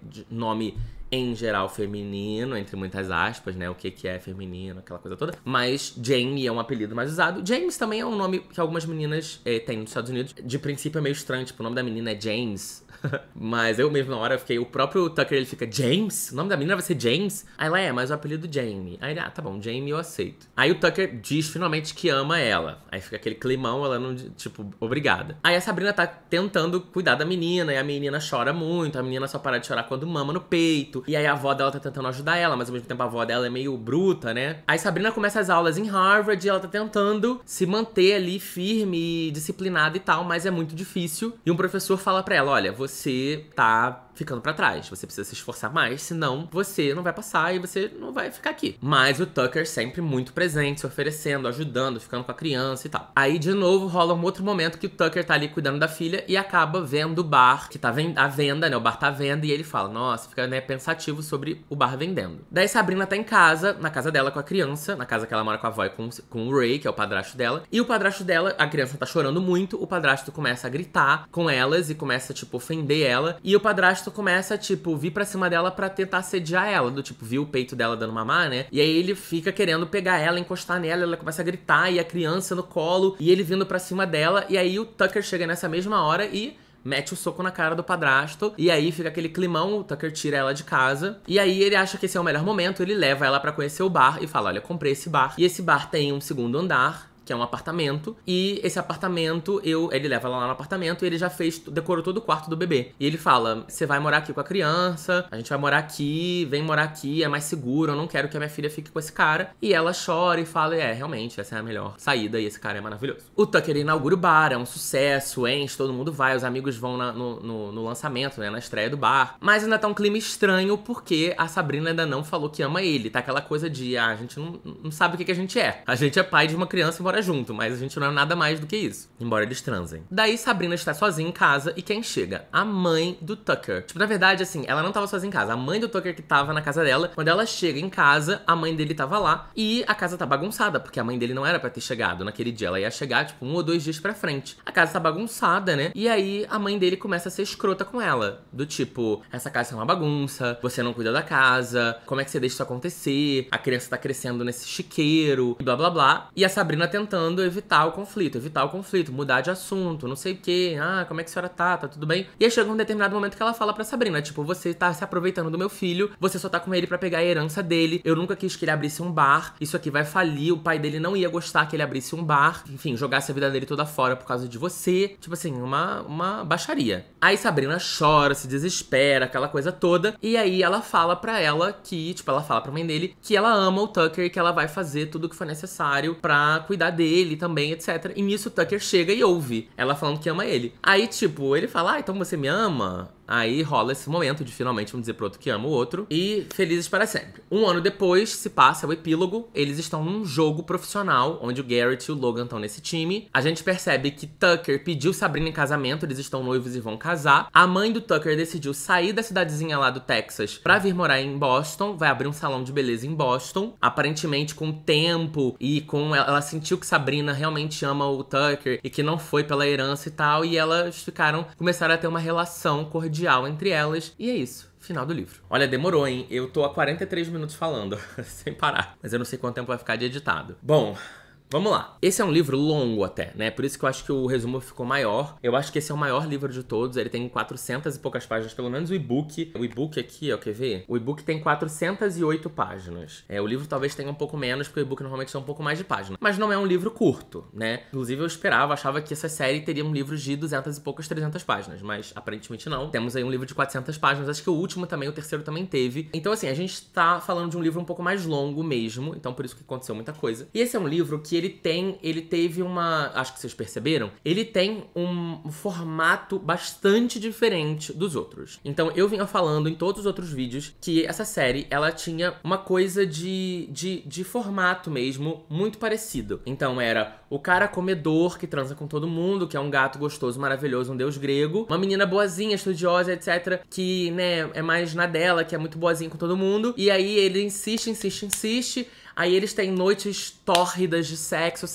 de nome em geral feminino, entre muitas aspas, né? O que é feminino, aquela coisa toda. Mas Jamie é um apelido mais usado. James também é um nome que algumas meninas têm nos Estados Unidos. De princípio é meio estranho, tipo, o nome da menina é James. Mas eu mesmo na hora fiquei, o próprio Tucker, ele fica: James? O nome da menina vai ser James? Aí ela mas o apelido Jamie. Aí ele: tá bom, Jamie eu aceito. Aí o Tucker diz finalmente que ama ela. Aí fica aquele climão, ela não, tipo, obrigada. Aí a Sabrina tá tentando cuidar da menina, e a menina chora muito, a menina só para de chorar quando mama no peito. E aí a avó dela tá tentando ajudar ela, mas ao mesmo tempo a avó dela é meio bruta, né? Aí Sabrina começa as aulas em Harvard e ela tá tentando se manter ali firme e disciplinada e tal, mas é muito difícil. E um professor fala pra ela: olha, você tá ficando pra trás, você precisa se esforçar mais, senão você não vai passar e você não vai ficar aqui. Mas o Tucker sempre muito presente, se oferecendo, ajudando, ficando com a criança e tal. Aí de novo rola um outro momento que o Tucker tá ali cuidando da filha e acaba vendo o bar que tá à venda, né? O bar tá à venda, e ele fala: nossa, fica, né, pensativo sobre o bar vendendo. Daí Sabrina tá em casa, na casa dela com a criança, na casa que ela mora com a avó e com o Ray, que é o padrasto dela. E o padrasto dela, a criança tá chorando muito, o padrasto começa a gritar com elas e começa, tipo, ofender ela. E o padrasto começa, tipo, vir pra cima dela pra tentar assediar ela, do tipo, viu o peito dela dando mamar, né? E aí ele fica querendo pegar ela, encostar nela, ela começa a gritar, e a criança no colo, e ele vindo pra cima dela. E aí o Tucker chega nessa mesma hora e mete o soco na cara do padrasto, e aí fica aquele climão, o Tucker tira ela de casa, e aí ele acha que esse é o melhor momento, ele leva ela pra conhecer o bar e fala: olha, comprei esse bar, e esse bar tem um segundo andar, que é um apartamento, e esse apartamento, ele leva ela lá no apartamento e ele já decorou todo o quarto do bebê. E ele fala: você vai morar aqui com a criança, a gente vai morar aqui, vem morar aqui, é mais seguro, eu não quero que a minha filha fique com esse cara. E ela chora e fala: realmente, essa é a melhor saída e esse cara é maravilhoso. O Tucker inaugura o bar, é um sucesso, enche, todo mundo vai, os amigos vão no lançamento, né, na estreia do bar. Mas ainda tá um clima estranho porque a Sabrina ainda não falou que ama ele, tá aquela coisa de, a gente não sabe o que a gente é. A gente é pai de uma criança e mora cena junto, mas a gente não é nada mais do que isso, embora eles transem. Daí Sabrina está sozinha em casa e quem chega? A mãe do Tucker. Tipo, na verdade, assim, ela não tava sozinha em casa, a mãe do Tucker que tava na casa dela. Quando ela chega em casa, a mãe dele tava lá e a casa tá bagunçada, porque a mãe dele não era pra ter chegado naquele dia, ela ia chegar, tipo, 1 ou 2 dias pra frente. A casa tá bagunçada, né? E aí a mãe dele começa a ser escrota com ela, do tipo, essa casa é uma bagunça, você não cuida da casa, como é que você deixa isso acontecer? A criança tá crescendo nesse chiqueiro, e blá blá blá. E a Sabrina tentando evitar o conflito, mudar de assunto, não sei o quê. Ah, como é que a senhora tá? Tá tudo bem? E aí chega um determinado momento que ela fala pra Sabrina, tipo, você tá se aproveitando do meu filho, você só tá com ele pra pegar a herança dele, eu nunca quis que ele abrisse um bar, isso aqui vai falir, o pai dele não ia gostar que ele abrisse um bar, enfim, jogasse a vida dele toda fora por causa de você. Tipo assim, uma baixaria. Aí Sabrina chora, se desespera, aquela coisa toda, e aí ela fala pra ela que, tipo, ela fala pra mãe dele que ela ama o Tucker e que ela vai fazer tudo o que for necessário pra cuidar dele também, etc. E nisso o Tucker chega e ouve ela falando que ama ele. Aí, tipo, ele fala, então você me ama? Aí rola esse momento de finalmente um dizer pro outro que ama o outro. E felizes para sempre. 1 ano depois, se passa o epílogo. Eles estão num jogo profissional, onde o Garrett e o Logan estão nesse time. A gente percebe que Tucker pediu Sabrina em casamento, eles estão noivos e vão casar. A mãe do Tucker decidiu sair da cidadezinha lá do Texas pra vir morar em Boston. Vai abrir um salão de beleza em Boston. Aparentemente, com o tempo e com... Ela sentiu que Sabrina realmente ama o Tucker e que não foi pela herança e tal. E elas começaram a ter uma relação cordial entre elas, e é isso. Final do livro. Olha, demorou, hein? Eu tô há 43 minutos falando, sem parar. Mas eu não sei quanto tempo vai ficar de editado. Bom, vamos lá. Esse é um livro longo até, né? Por isso que eu acho que o resumo ficou maior. Eu acho que esse é o maior livro de todos. Ele tem 400 e poucas páginas, pelo menos o e-book. O e-book aqui, ó, quer ver? O e-book tem 408 páginas. O livro talvez tenha um pouco menos, porque o e-book normalmente tem um pouco mais de páginas. Mas não é um livro curto, né? Inclusive eu achava que essa série teria um livro de 200 e poucas, 300 páginas. Mas aparentemente não. Temos aí um livro de 400 páginas. Acho que o último também, o terceiro também teve. Então assim, a gente tá falando de um livro um pouco mais longo mesmo. Então por isso que aconteceu muita coisa. E esse é um livro que ele teve uma... Acho que vocês perceberam. Ele tem um formato bastante diferente dos outros. Então, eu vinha falando em todos os outros vídeos que essa série, ela tinha uma coisa de formato mesmo, muito parecido. Então, era o cara comedor que transa com todo mundo, que é um gato gostoso, maravilhoso, um deus grego. Uma menina boazinha, estudiosa, etc. Que, né, é mais na dela, que é muito boazinha com todo mundo. E aí, ele insiste. Aí eles têm noites tórridas de sexo.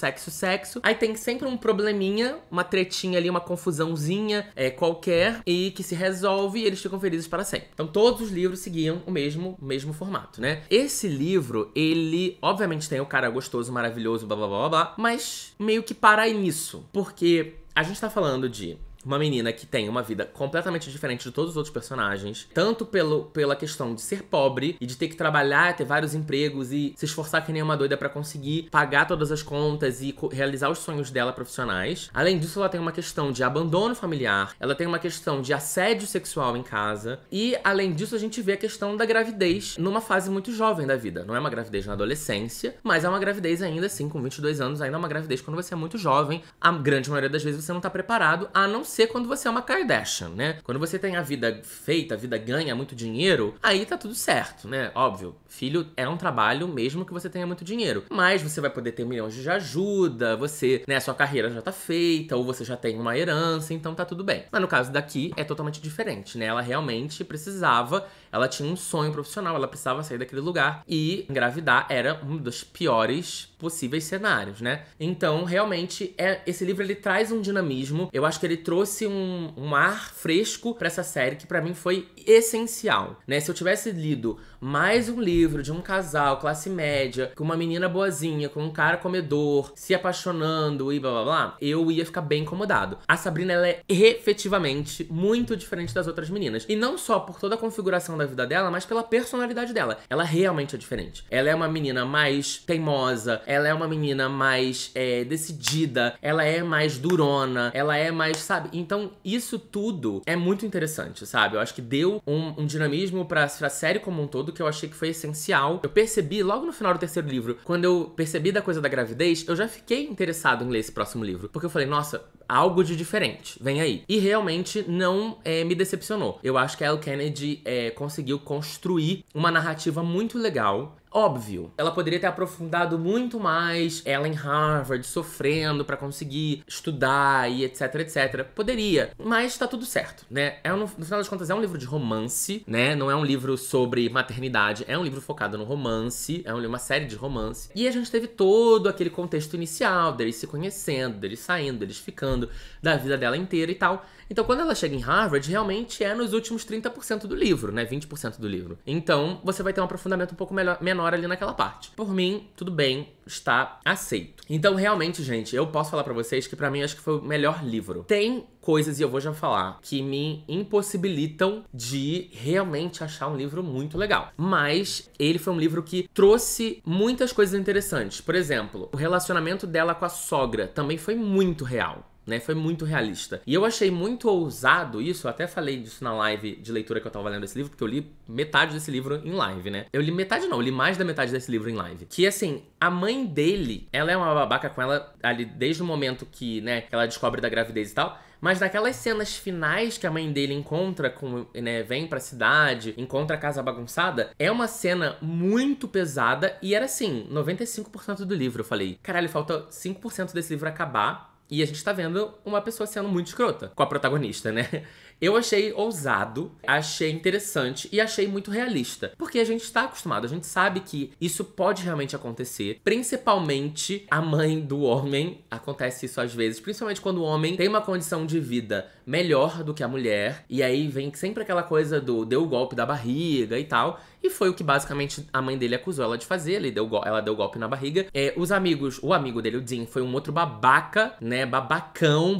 Aí tem sempre um probleminha, uma tretinha ali, uma confusãozinha qualquer, e que se resolve e eles ficam felizes para sempre. Então todos os livros seguiam o mesmo formato, né? Esse livro, ele obviamente tem o cara gostoso, maravilhoso, blá blá blá blá, mas meio que para aí nisso. Porque a gente tá falando de uma menina que tem uma vida completamente diferente de todos os outros personagens, tanto pela questão de ser pobre e de ter que trabalhar, ter vários empregos e se esforçar que nem uma doida pra conseguir pagar todas as contas e realizar os sonhos dela profissionais. Além disso, ela tem uma questão de abandono familiar, ela tem uma questão de assédio sexual em casa e, além disso, a gente vê a questão da gravidez numa fase muito jovem da vida. Não é uma gravidez na adolescência, mas é uma gravidez ainda assim, com 22 anos, ainda é uma gravidez quando você é muito jovem. A grande maioria das vezes você não tá preparado, a não ser quando você é uma Kardashian, né? Quando você tem a vida feita, a vida ganha muito dinheiro, aí tá tudo certo, né? Óbvio, filho é um trabalho mesmo que você tenha muito dinheiro. Mas você vai poder ter milhões de ajuda, você, né, a sua carreira já tá feita, ou você já tem uma herança, então tá tudo bem. Mas no caso daqui é totalmente diferente, né? Ela realmente precisava, ela tinha um sonho profissional, ela precisava sair daquele lugar e engravidar era um dos piores possíveis cenários, né? Então, realmente, esse livro ele traz um dinamismo. Eu acho que ele trouxe um ar fresco pra essa série que pra mim foi essencial, né? Se eu tivesse lido mais um livro de um casal, classe média, com uma menina boazinha, com um cara comedor, se apaixonando e blá blá blá, eu ia ficar bem incomodado. A Sabrina, ela é efetivamente muito diferente das outras meninas. E não só por toda a configuração da vida dela, mas pela personalidade dela. Ela realmente é diferente. Ela é uma menina mais teimosa, ela é uma menina mais decidida, ela é mais durona, ela é mais, sabe? Então, isso tudo é muito interessante, sabe? Eu acho que deu um dinamismo pra série como um todo que eu achei que foi essencial. Eu percebi, logo no final do terceiro livro, quando eu percebi da coisa da gravidez, eu já fiquei interessado em ler esse próximo livro. Porque eu falei, nossa, algo de diferente, vem aí. E realmente não me decepcionou. Eu acho que a Elle Kennedy conseguiu construir uma narrativa muito legal. Óbvio, ela poderia ter aprofundado muito mais ela em Harvard, sofrendo pra conseguir estudar e etc, etc. Poderia, mas tá tudo certo, né? No final das contas, é um livro de romance, né? Não é um livro sobre maternidade, é um livro focado no romance, é uma série de romance. E a gente teve todo aquele contexto inicial deles se conhecendo, deles saindo, deles ficando, da vida dela inteira e tal. Então, quando ela chega em Harvard, realmente é nos últimos 30% do livro, né? 20% do livro. Então, você vai ter um aprofundamento um pouco menor ali naquela parte. Por mim, tudo bem, está aceito. Então, realmente, gente, eu posso falar pra vocês que pra mim acho que foi o melhor livro. Tem coisas, e eu vou já falar, que me impossibilitam de realmente achar um livro muito legal. Mas ele foi um livro que trouxe muitas coisas interessantes. Por exemplo, o relacionamento dela com a sogra também foi muito real. Né, foi muito realista. E eu achei muito ousado isso, eu até falei disso na live de leitura que eu tava lendo esse livro, porque eu li metade desse livro em live, né? Eu li metade não, eu li mais da metade desse livro em live. Que assim, a mãe dele, ela é uma babaca com ela ali desde o momento que, né, que ela descobre da gravidez e tal. Mas naquelas cenas finais que a mãe dele encontra com, né, vem pra cidade, encontra a casa bagunçada, é uma cena muito pesada e era assim, 95% do livro. Eu falei, caralho, falta 5% desse livro acabar. E a gente tá vendo uma pessoa sendo muito escrota com a protagonista, né? Eu achei ousado, achei interessante e achei muito realista. Porque a gente tá acostumado, a gente sabe que isso pode realmente acontecer. Principalmente a mãe do homem, acontece isso às vezes. Principalmente quando o homem tem uma condição de vida melhor do que a mulher. E aí vem sempre aquela coisa do deu o golpe da barriga e tal. E foi o que basicamente a mãe dele acusou ela de fazer. Ela deu golpe na barriga. Os amigos, o amigo dele, o Dean, foi um outro babaca, né? Babacão,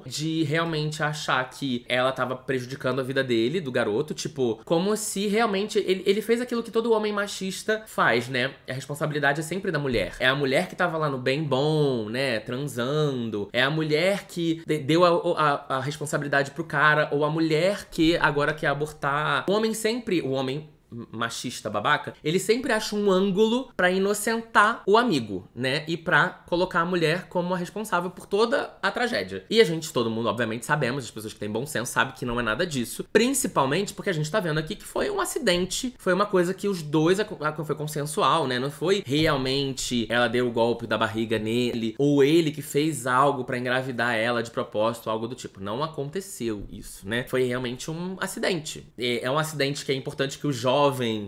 de realmente achar que ela tava prejudicando a vida dele, do garoto. Tipo, como se realmente ele fez aquilo que todo homem machista faz, né? A responsabilidade é sempre da mulher. É a mulher que tava lá no bem bom, né? Transando. É a mulher que deu a responsabilidade pro cara. Ou a mulher que agora quer abortar. O homem machista babaca, ele sempre acha um ângulo pra inocentar o amigo, né? E pra colocar a mulher como a responsável por toda a tragédia. E todo mundo, obviamente, sabemos, as pessoas que têm bom senso sabem que não é nada disso. Principalmente porque a gente tá vendo aqui que foi um acidente, foi uma coisa que os dois, foi consensual, né? Não foi realmente ela deu o golpe da barriga nele, ou ele que fez algo pra engravidar ela de propósito, algo do tipo. Não aconteceu isso, né? Foi realmente um acidente. É um acidente que é importante que o jovem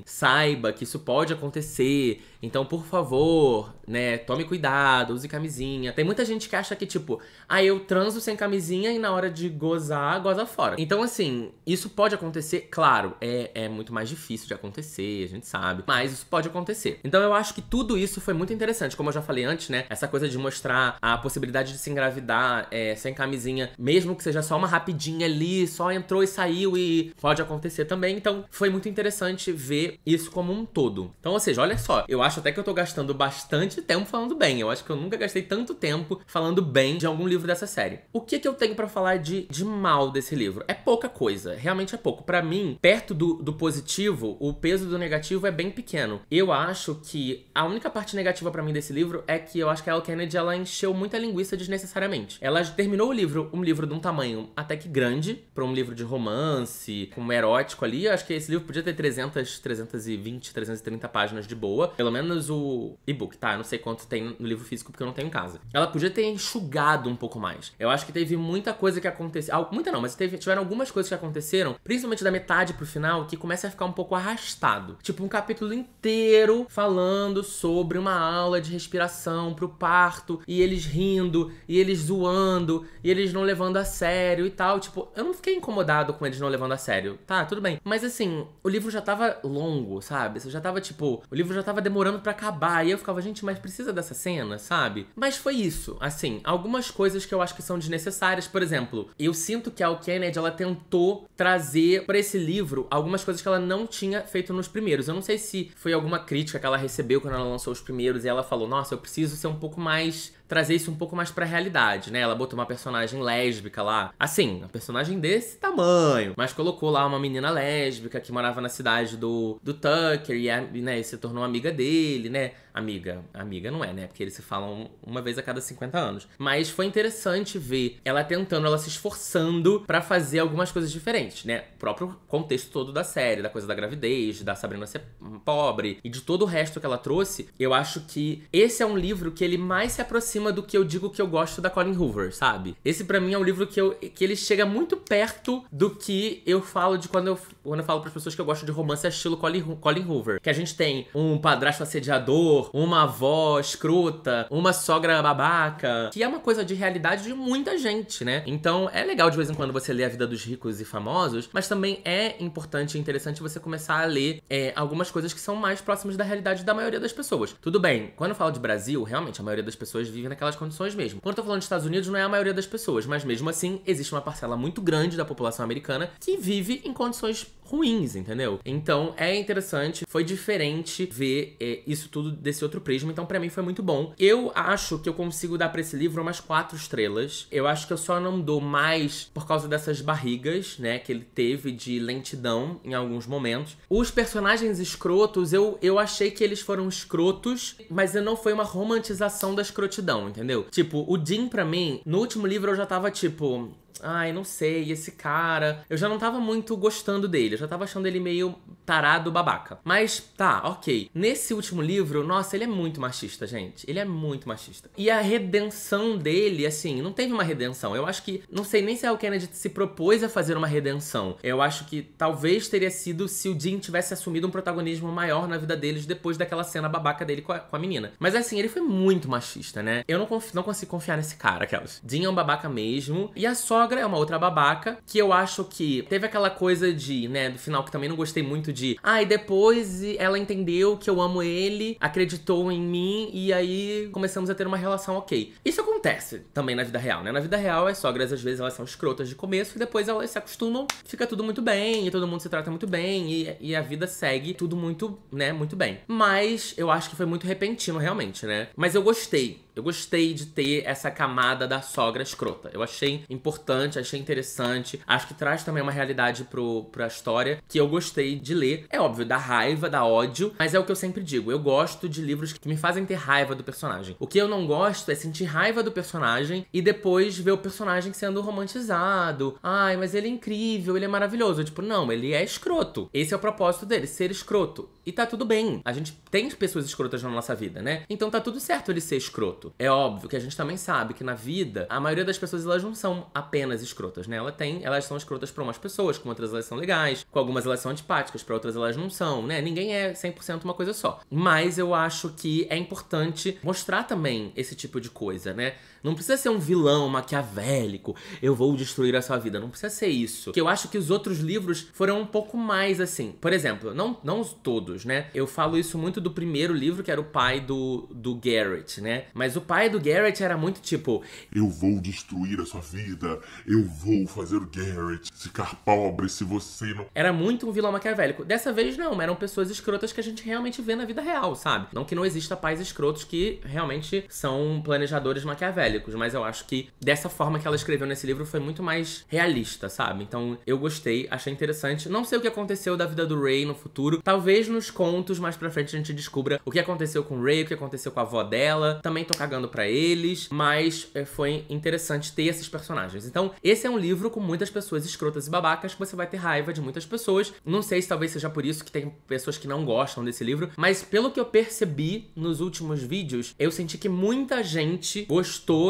saiba que isso pode acontecer. Então, por favor, né, tome cuidado, use camisinha. Tem muita gente que acha que, tipo, eu transo sem camisinha e na hora de gozar, goza fora. Então, assim, isso pode acontecer, claro, é muito mais difícil de acontecer, a gente sabe, mas isso pode acontecer. Então, eu acho que tudo isso foi muito interessante, como eu já falei antes, né, essa coisa de mostrar a possibilidade de se engravidar sem camisinha, mesmo que seja só uma rapidinha ali, só entrou e saiu e pode acontecer também. Então, foi muito interessante ver isso como um todo. Então, ou seja, olha só, eu acho até que eu tô gastando bastante tempo falando bem. Eu acho que eu nunca gastei tanto tempo falando bem de algum livro dessa série. O que eu tenho pra falar de mal desse livro? É pouca coisa, realmente é pouco. Pra mim, perto do positivo, o peso do negativo é bem pequeno. Eu acho que a única parte negativa pra mim desse livro é que eu acho que a Elle Kennedy, ela encheu muita linguiça desnecessariamente. Ela terminou um livro de um tamanho até que grande, pra um livro de romance, com um erótico ali. Eu acho que esse livro podia ter 320, 330 páginas de boa. Pelo menos o e-book, tá? Eu não sei quanto tem no livro físico porque eu não tenho em casa. Ela podia ter enxugado um pouco mais. Eu acho que teve muita coisa que aconteceu. Muita não, mas tiveram algumas coisas que aconteceram, principalmente da metade pro final, que começa a ficar um pouco arrastado. Tipo, um capítulo inteiro falando sobre uma aula de respiração pro parto, e eles rindo, e eles zoando, e eles não levando a sério e tal. Tipo, eu não fiquei incomodado com eles não levando a sério. Tá, tudo bem. Mas assim, o livro já tava longo, sabe? Você já tava, tipo, o livro já tava demorando pra acabar. E eu ficava, gente, mas precisa dessa cena, sabe? Mas foi isso. Assim, algumas coisas que eu acho que são desnecessárias. Por exemplo, eu sinto que a Elle Kennedy, ela tentou trazer pra esse livro algumas coisas que ela não tinha feito nos primeiros. Eu não sei se foi alguma crítica que ela recebeu quando ela lançou os primeiros e ela falou, nossa, eu preciso ser um pouco mais... trazer isso um pouco mais pra realidade, né? Ela botou uma personagem lésbica lá. Assim, uma personagem desse tamanho. Mas colocou lá uma menina lésbica que morava na cidade do Tucker e, né, se tornou amiga dele, né? Amiga não é, né? Porque eles se falam uma vez a cada 50 anos. Mas foi interessante ver ela tentando, ela se esforçando pra fazer algumas coisas diferentes, né? O próprio contexto todo da série, da coisa da gravidez, da Sabrina ser pobre e de todo o resto que ela trouxe. Eu acho que esse é um livro que ele mais se aproxima do que eu digo que eu gosto da Colleen Hoover, sabe? Esse pra mim é um livro que ele chega muito perto do que eu falo de quando eu falo pras pessoas que eu gosto de romance estilo Colleen Hoover. Que a gente tem um padrasto assediador, uma avó escrota, uma sogra babaca, que é uma coisa de realidade de muita gente, né? Então é legal de vez em quando você ler a vida dos ricos e famosos, mas também é importante e interessante você começar a ler algumas coisas que são mais próximas da realidade da maioria das pessoas. Tudo bem, quando eu falo de Brasil, realmente a maioria das pessoas vive naquelas condições mesmo. Quando eu tô falando dos Estados Unidos, não é a maioria das pessoas, mas mesmo assim, existe uma parcela muito grande da população americana que vive em condições ruins, entendeu? Então é interessante, foi diferente ver isso tudo desse outro prisma, então pra mim foi muito bom. Eu acho que eu consigo dar pra esse livro umas 4 estrelas. Eu acho que eu só não dou mais por causa dessas barrigas, né, que ele teve de lentidão em alguns momentos. Os personagens escrotos, eu achei que eles foram escrotos, mas não foi uma romantização da escrotidão, entendeu? Tipo, o Dean pra mim, no último livro eu já tava tipo... Ai, não sei, esse cara... Eu já não tava muito gostando dele, eu já tava achando ele meio tarado, babaca. Mas tá, ok. Nesse último livro, nossa, ele é muito machista, gente. Ele é muito machista. E a redenção dele, assim, não teve uma redenção. Eu acho que... Não sei nem se o Kennedy se propôs a fazer uma redenção. Eu acho que talvez teria sido se o Dean tivesse assumido um protagonismo maior na vida deles depois daquela cena babaca dele com a menina. Mas assim, ele foi muito machista, né? Eu não consigo confiar nesse cara, aquelas. Dean é um babaca mesmo. E a sogra é uma outra babaca, que eu acho que teve aquela coisa de, né, do final que também não gostei muito de, e depois ela entendeu que eu amo ele, acreditou em mim e aí começamos a ter uma relação ok. Isso acontece também na vida real, né? Na vida real, as sogras às vezes elas são escrotas de começo e depois elas se acostumam, fica tudo muito bem e todo mundo se trata muito bem e a vida segue tudo muito, né, muito bem. Mas eu acho que foi muito repentino realmente, né? Mas eu gostei. Eu gostei de ter essa camada da sogra escrota. Eu achei importante, achei interessante. Acho que traz também uma realidade pra história que eu gostei de ler. É óbvio, dá raiva, dá ódio, mas é o que eu sempre digo. Eu gosto de livros que me fazem ter raiva do personagem. O que eu não gosto é sentir raiva do personagem e depois ver o personagem sendo romantizado. Ai, mas ele é incrível, ele é maravilhoso. Tipo, não, ele é escroto. Esse é o propósito dele, ser escroto. E tá tudo bem. A gente tem pessoas escrotas na nossa vida, né? Então tá tudo certo ele ser escroto. É óbvio que a gente também sabe que na vida, a maioria das pessoas, elas não são apenas escrotas, né? Elas são escrotas pra umas pessoas, com outras elas são legais, com algumas elas são antipáticas, pra outras elas não são, né? Ninguém é 100% uma coisa só. Mas eu acho que é importante mostrar também esse tipo de coisa, né? Não precisa ser um vilão maquiavélico, eu vou destruir a sua vida. Não precisa ser isso. Que eu acho que os outros livros foram um pouco mais assim. Por exemplo, não todos, né? Eu falo isso muito do primeiro livro, que era o pai do Garrett, né? Mas o pai do Garrett era muito tipo... Eu vou destruir a sua vida, eu vou fazer o Garrett ficar pobre se você não... Era muito um vilão maquiavélico. Dessa vez não, eram pessoas escrotas que a gente realmente vê na vida real, sabe? Não que não exista pais escrotos que realmente são planejadores maquiavélicos, mas eu acho que dessa forma que ela escreveu nesse livro foi muito mais realista, sabe? Então eu gostei, achei interessante. Não sei o que aconteceu da vida do Ray no futuro. Talvez nos contos mais pra frente a gente descubra o que aconteceu com o Ray, o que aconteceu com a avó dela. Também tô cagando pra eles, mas foi interessante ter esses personagens. Então esse é um livro com muitas pessoas escrotas e babacas que você vai ter raiva de muitas pessoas. Não sei se talvez seja por isso que tem pessoas que não gostam desse livro, mas pelo que eu percebi nos últimos vídeos, eu senti que muita gente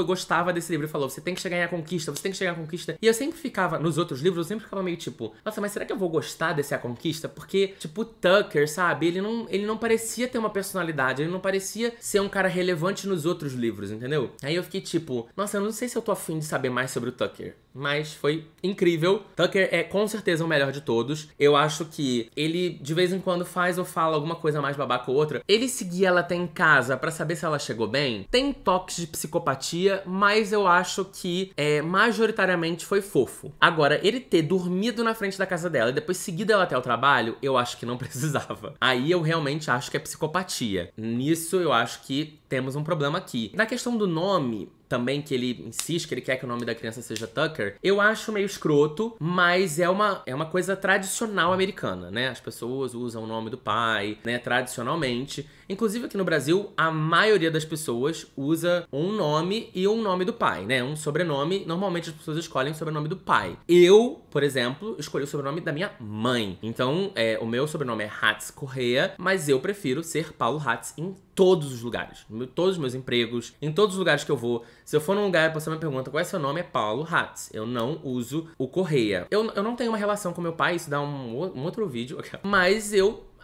gostava desse livro e falou, você tem que chegar à conquista, você tem que chegar à conquista. E eu sempre ficava, nos outros livros, eu sempre ficava meio tipo, nossa, mas será que eu vou gostar desse A Conquista? Porque, tipo, o Tucker, sabe? Ele não parecia ter uma personalidade, ele não parecia ser um cara relevante nos outros livros, entendeu? Aí eu fiquei tipo, nossa, eu não sei se eu tô afim de saber mais sobre o Tucker. Mas foi incrível. Tucker é com certeza o melhor de todos. Eu acho que ele de vez em quando faz ou fala alguma coisa mais babaca ou outra. Ele seguir ela até em casa pra saber se ela chegou bem. Tem toques de psicopatia, mas eu acho que majoritariamente foi fofo. Agora, ele ter dormido na frente da casa dela e depois seguido ela até o trabalho, eu acho que não precisava. Aí eu realmente acho que é psicopatia. Nisso eu acho que temos um problema aqui. Na questão do nome, também que ele insiste que ele quer que o nome da criança seja Tucker, eu acho meio escroto, mas é uma coisa tradicional americana, né? As pessoas usam o nome do pai, né, tradicionalmente. Inclusive aqui no Brasil, a maioria das pessoas usa um nome e um nome do pai, né? Um sobrenome. Normalmente as pessoas escolhem o sobrenome do pai. Eu, por exemplo, escolhi o sobrenome da minha mãe. Então, o meu sobrenome é Hatz Correia, mas eu prefiro ser Paulo Hatz em todos os lugares. Em todos os meus empregos, em todos os lugares que eu vou. Se eu for num lugar e a pessoa me pergunta qual é seu nome, é Paulo Hatz. Eu não uso o Correia. Eu não tenho uma relação com meu pai, isso dá um outro vídeo. Mas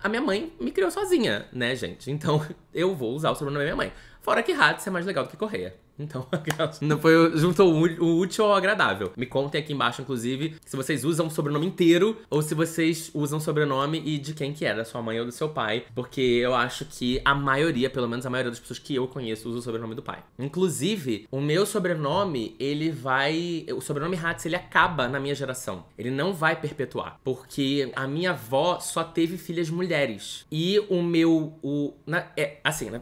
a minha mãe me criou sozinha, né, gente? Então, eu vou usar o sobrenome da minha mãe. Fora que Hatz é mais legal do que Correia. Então, não foi, juntou o útil ao agradável. Me contem aqui embaixo, inclusive, se vocês usam o sobrenome inteiro ou se vocês usam o sobrenome e de quem que é, da sua mãe ou do seu pai. Porque eu acho que a maioria, pelo menos a maioria das pessoas que eu conheço, usa o sobrenome do pai. Inclusive, o meu sobrenome, o sobrenome Hatz, ele acaba na minha geração. Ele não vai perpetuar. Porque a minha avó só teve filhas mulheres. E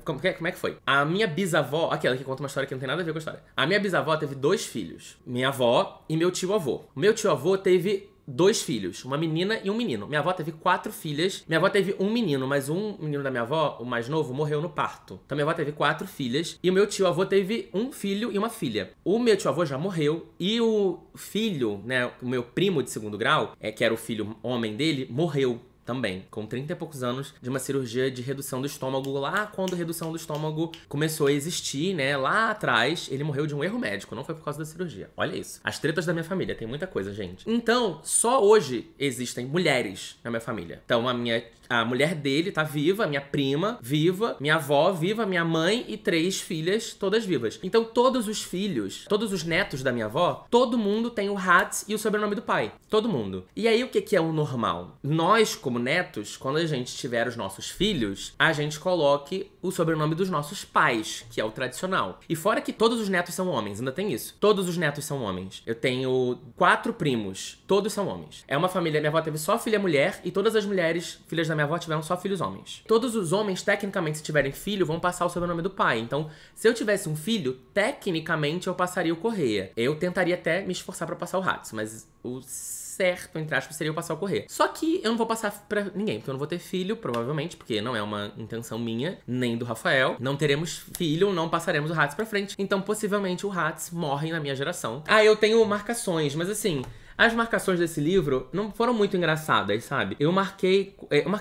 como é que foi? A minha bisavó, aquela que conta uma história que não tem nada a ver com a história. A minha bisavó teve 2 filhos. Minha avó e meu tio-avô. O meu tio-avô teve 2 filhos, uma menina e um menino. Minha avó teve 4 filhas. Minha avó teve um menino, mas um menino da minha avó, o mais novo, morreu no parto. Então minha avó teve 4 filhas e o meu tio-avô teve um filho e uma filha. O meu tio-avô já morreu e o filho, né, o meu primo de 2º grau, que era o filho homem dele, morreu também, com 30 e poucos anos, de uma cirurgia de redução do estômago. Lá quando a redução do estômago começou a existir, né, lá atrás, ele morreu de um erro médico, não foi por causa da cirurgia. Olha isso. As tretas da minha família, tem muita coisa, gente. Então, só hoje existem mulheres na minha família. Então, a mulher dele tá viva, minha prima viva, minha avó viva, minha mãe e 3 filhas, todas vivas. Então todos os filhos, todos os netos da minha avó, todo mundo tem o Hatz e o sobrenome do pai. Todo mundo. E aí o que é o normal? Nós, como netos, quando a gente tiver os nossos filhos, a gente coloque o sobrenome dos nossos pais, que é o tradicional. E fora que todos os netos são homens, ainda tem isso. Todos os netos são homens. Eu tenho 4 primos, todos são homens. É uma família, minha avó teve só filha mulher e todas as mulheres, filhas da minha avó, tiveram só filhos homens. Todos os homens, tecnicamente, se tiverem filho, vão passar o sobrenome do pai. Então, se eu tivesse um filho, tecnicamente eu passaria o Correia. Eu tentaria até me esforçar pra passar o Hatz, mas o certo, entre aspas, seria eu passar o Correia. Só que eu não vou passar pra ninguém, porque eu não vou ter filho, provavelmente, porque não é uma intenção minha, nem do Rafael. Não teremos filho, não passaremos o Hatz pra frente. Então, possivelmente, o Hatz morre na minha geração. Eu tenho marcações, mas assim, as marcações desse livro não foram muito engraçadas, sabe? Eu marquei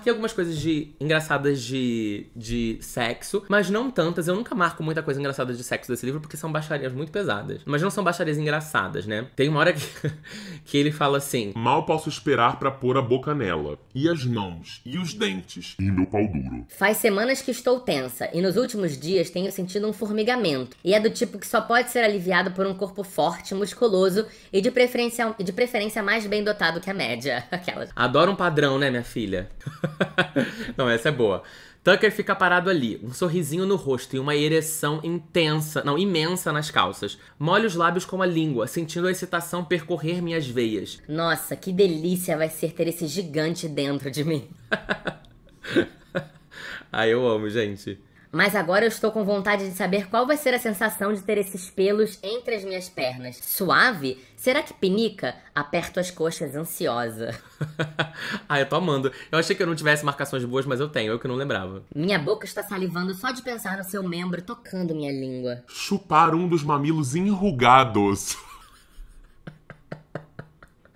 algumas coisas engraçadas de sexo, mas não tantas. Eu nunca marco muita coisa engraçada de sexo desse livro, porque são baixarias muito pesadas. Mas não são baixarias engraçadas, né? Tem uma hora que ele fala assim: mal posso esperar pra pôr a boca nela. E as mãos, e os dentes, e meu pau duro. Faz semanas que estou tensa, e nos últimos dias tenho sentido um formigamento. E é do tipo que só pode ser aliviado por um corpo forte, musculoso e de preferência mais bem dotado que a média. Aquelas. Adoro um padrão, né, minha filha? Não, essa é boa. Tucker fica parado ali, um sorrisinho no rosto e uma ereção imensa nas calças. Molho os lábios com a língua, sentindo a excitação percorrer minhas veias. Nossa, que delícia vai ser ter esse gigante dentro de mim. Eu amo, gente. Mas agora eu estou com vontade de saber qual vai ser a sensação de ter esses pelos entre as minhas pernas. Suave? Será que pinica? Aperto as coxas ansiosa. Eu tô amando. Eu achei que eu não tivesse marcações boas, mas eu tenho, eu que não lembrava. Minha boca está salivando só de pensar no seu membro tocando minha língua. Chupar um dos mamilos enrugados.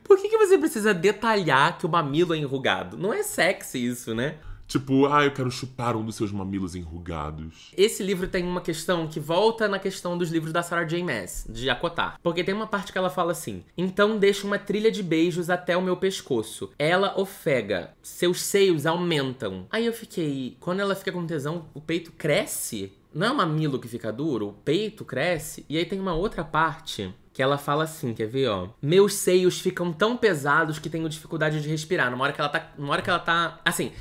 Por que você precisa detalhar que o mamilo é enrugado? Não é sexy isso, né? Tipo, eu quero chupar um dos seus mamilos enrugados. Esse livro tem uma questão que volta na questão dos livros da Sarah J. Maas, de ACOTAR. Porque tem uma parte que ela fala assim: então deixa uma trilha de beijos até o meu pescoço. Ela ofega. Seus seios aumentam. Aí eu fiquei... Quando ela fica com tesão, o peito cresce? Não é o mamilo que fica duro? O peito cresce? E aí tem uma outra parte que ela fala assim, quer ver, ó? Meus seios ficam tão pesados que tenho dificuldade de respirar. Numa hora que ela tá... Assim...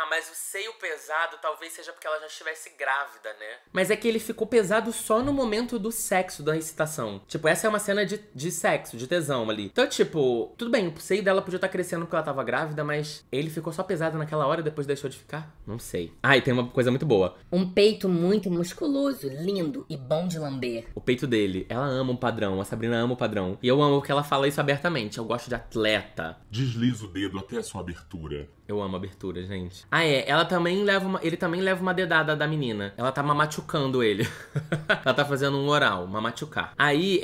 mas o seio pesado talvez seja porque ela já estivesse grávida, né? Mas é que ele ficou pesado só no momento do sexo, da excitação. Tipo, essa é uma cena de sexo, de tesão ali. Então, tipo, tudo bem, o seio dela podia estar crescendo porque ela tava grávida, mas ele ficou só pesado naquela hora e depois deixou de ficar? Não sei. E tem uma coisa muito boa. Um peito muito musculoso, lindo e bom de lamber. O peito dele, ela ama um padrão, a Sabrina ama o padrão. E eu amo que ela fala isso abertamente, eu gosto de atleta. Desliza o dedo até a sua abertura. Eu amo a abertura, gente. Ah, é. Ele também leva uma dedada da menina. Ela tá mamachucando ele. Ela tá fazendo um oral, mamachucar. Aí,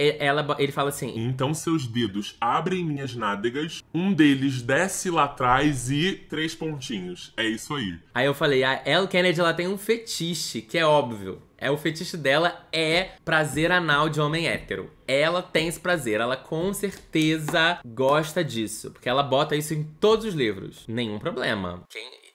ele fala assim... Então seus dedos abrem minhas nádegas, um deles desce lá atrás e 3 pontinhos. É isso aí. Aí eu falei, a Elle Kennedy, ela tem um fetiche, que é óbvio. O fetiche dela é prazer anal de homem hétero. Ela tem esse prazer, ela com certeza gosta disso. Porque ela bota isso em todos os livros. Nenhum problema.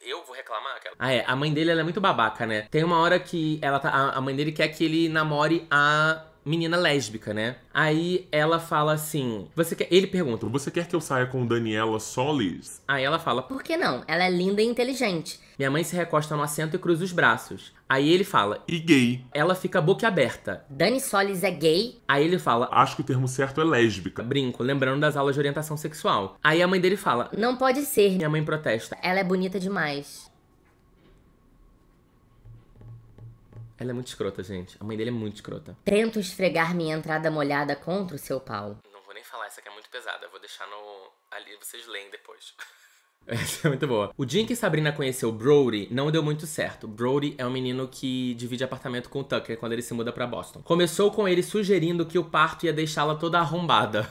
Eu vou reclamar? Ah, é. A mãe dele, ela é muito babaca, né? Tem uma hora que a mãe dele quer que ele namore a menina lésbica, né? Aí ela fala assim... Ele pergunta... Você quer que eu saia com Daniela Solis? Aí ela fala... Por que não? Ela é linda e inteligente. Minha mãe se recosta no assento e cruza os braços. Aí ele fala... E gay. Ela fica boquiaberta. Dani Solis é gay? Aí ele fala... Acho que o termo certo é lésbica. Brinco, lembrando das aulas de orientação sexual. Aí a mãe dele fala... Não pode ser. Minha mãe protesta. Ela é bonita demais. Ela é muito escrota, gente. A mãe dele é muito escrota. Tento esfregar minha entrada molhada contra o seu pau. Não vou nem falar, essa aqui é muito pesada. Eu vou deixar ali, vocês leem depois. Essa é muito boa. O dia em que Sabrina conheceu Brody não deu muito certo. Brody é um menino que divide apartamento com o Tucker quando ele se muda pra Boston. Começou com ele sugerindo que o parto ia deixá-la toda arrombada.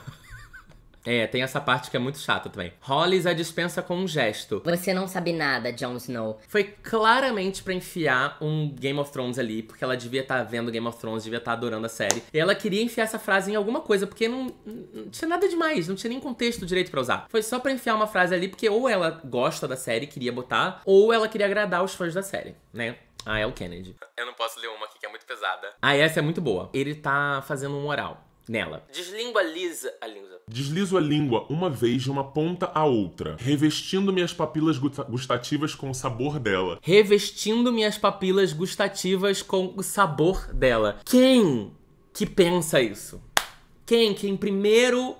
Tem essa parte que é muito chata também. Hollis a dispensa com um gesto. Você não sabe nada, Jon Snow. Foi claramente pra enfiar um Game of Thrones ali, porque ela devia estar vendo Game of Thrones, devia estar adorando a série. E ela queria enfiar essa frase em alguma coisa, porque não tinha nada demais, não tinha nem contexto direito pra usar. Foi só pra enfiar uma frase ali, porque ou ela gosta da série, queria botar, ou ela queria agradar os fãs da série, né? A Elle Kennedy. Eu não posso ler uma aqui que é muito pesada. Essa é muito boa. Ele tá fazendo um oral nela. Deslizo a língua uma vez de uma ponta à outra, revestindo minhas papilas gustativas com o sabor dela. Revestindo minhas papilas gustativas com o sabor dela. Quem que pensa isso? Quem primeira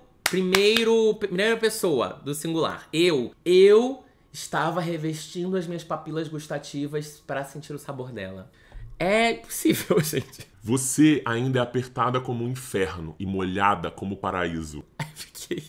pessoa do singular? Eu estava revestindo as minhas papilas gustativas para sentir o sabor dela. É possível, gente. Você ainda é apertada como um inferno e molhada como o paraíso. Fiquei...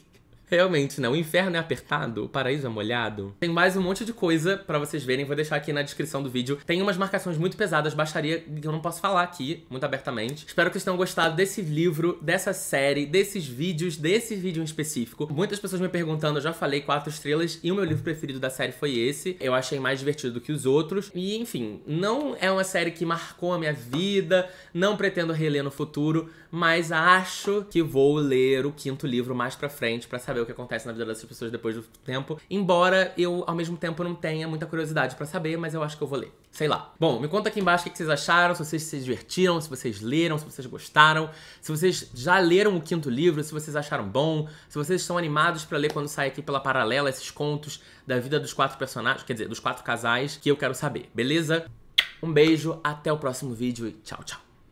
Realmente, né? O inferno é apertado, o paraíso é molhado. Tem mais um monte de coisa pra vocês verem, vou deixar aqui na descrição do vídeo. Tem umas marcações muito pesadas, baixaria que eu não posso falar aqui, muito abertamente. Espero que vocês tenham gostado desse livro, dessa série, desses vídeos, desse vídeo em específico. Muitas pessoas me perguntando, eu já falei 4 estrelas, e o meu livro preferido da série foi esse. Eu achei mais divertido do que os outros. E, enfim, não é uma série que marcou a minha vida, não pretendo reler no futuro, mas acho que vou ler o 5º livro mais pra frente pra saber o que acontece na vida dessas pessoas depois do tempo. Embora eu, ao mesmo tempo, não tenha muita curiosidade pra saber, mas eu acho que eu vou ler. Sei lá. Bom, me conta aqui embaixo o que vocês acharam, se vocês se divertiram, se vocês leram, se vocês gostaram, se vocês já leram o 5º livro, se vocês acharam bom, se vocês estão animados pra ler quando sai aqui pela Paralela esses contos da vida dos 4 personagens, quer dizer, dos 4 casais, que eu quero saber, beleza? Um beijo, até o próximo vídeo e tchau, tchau.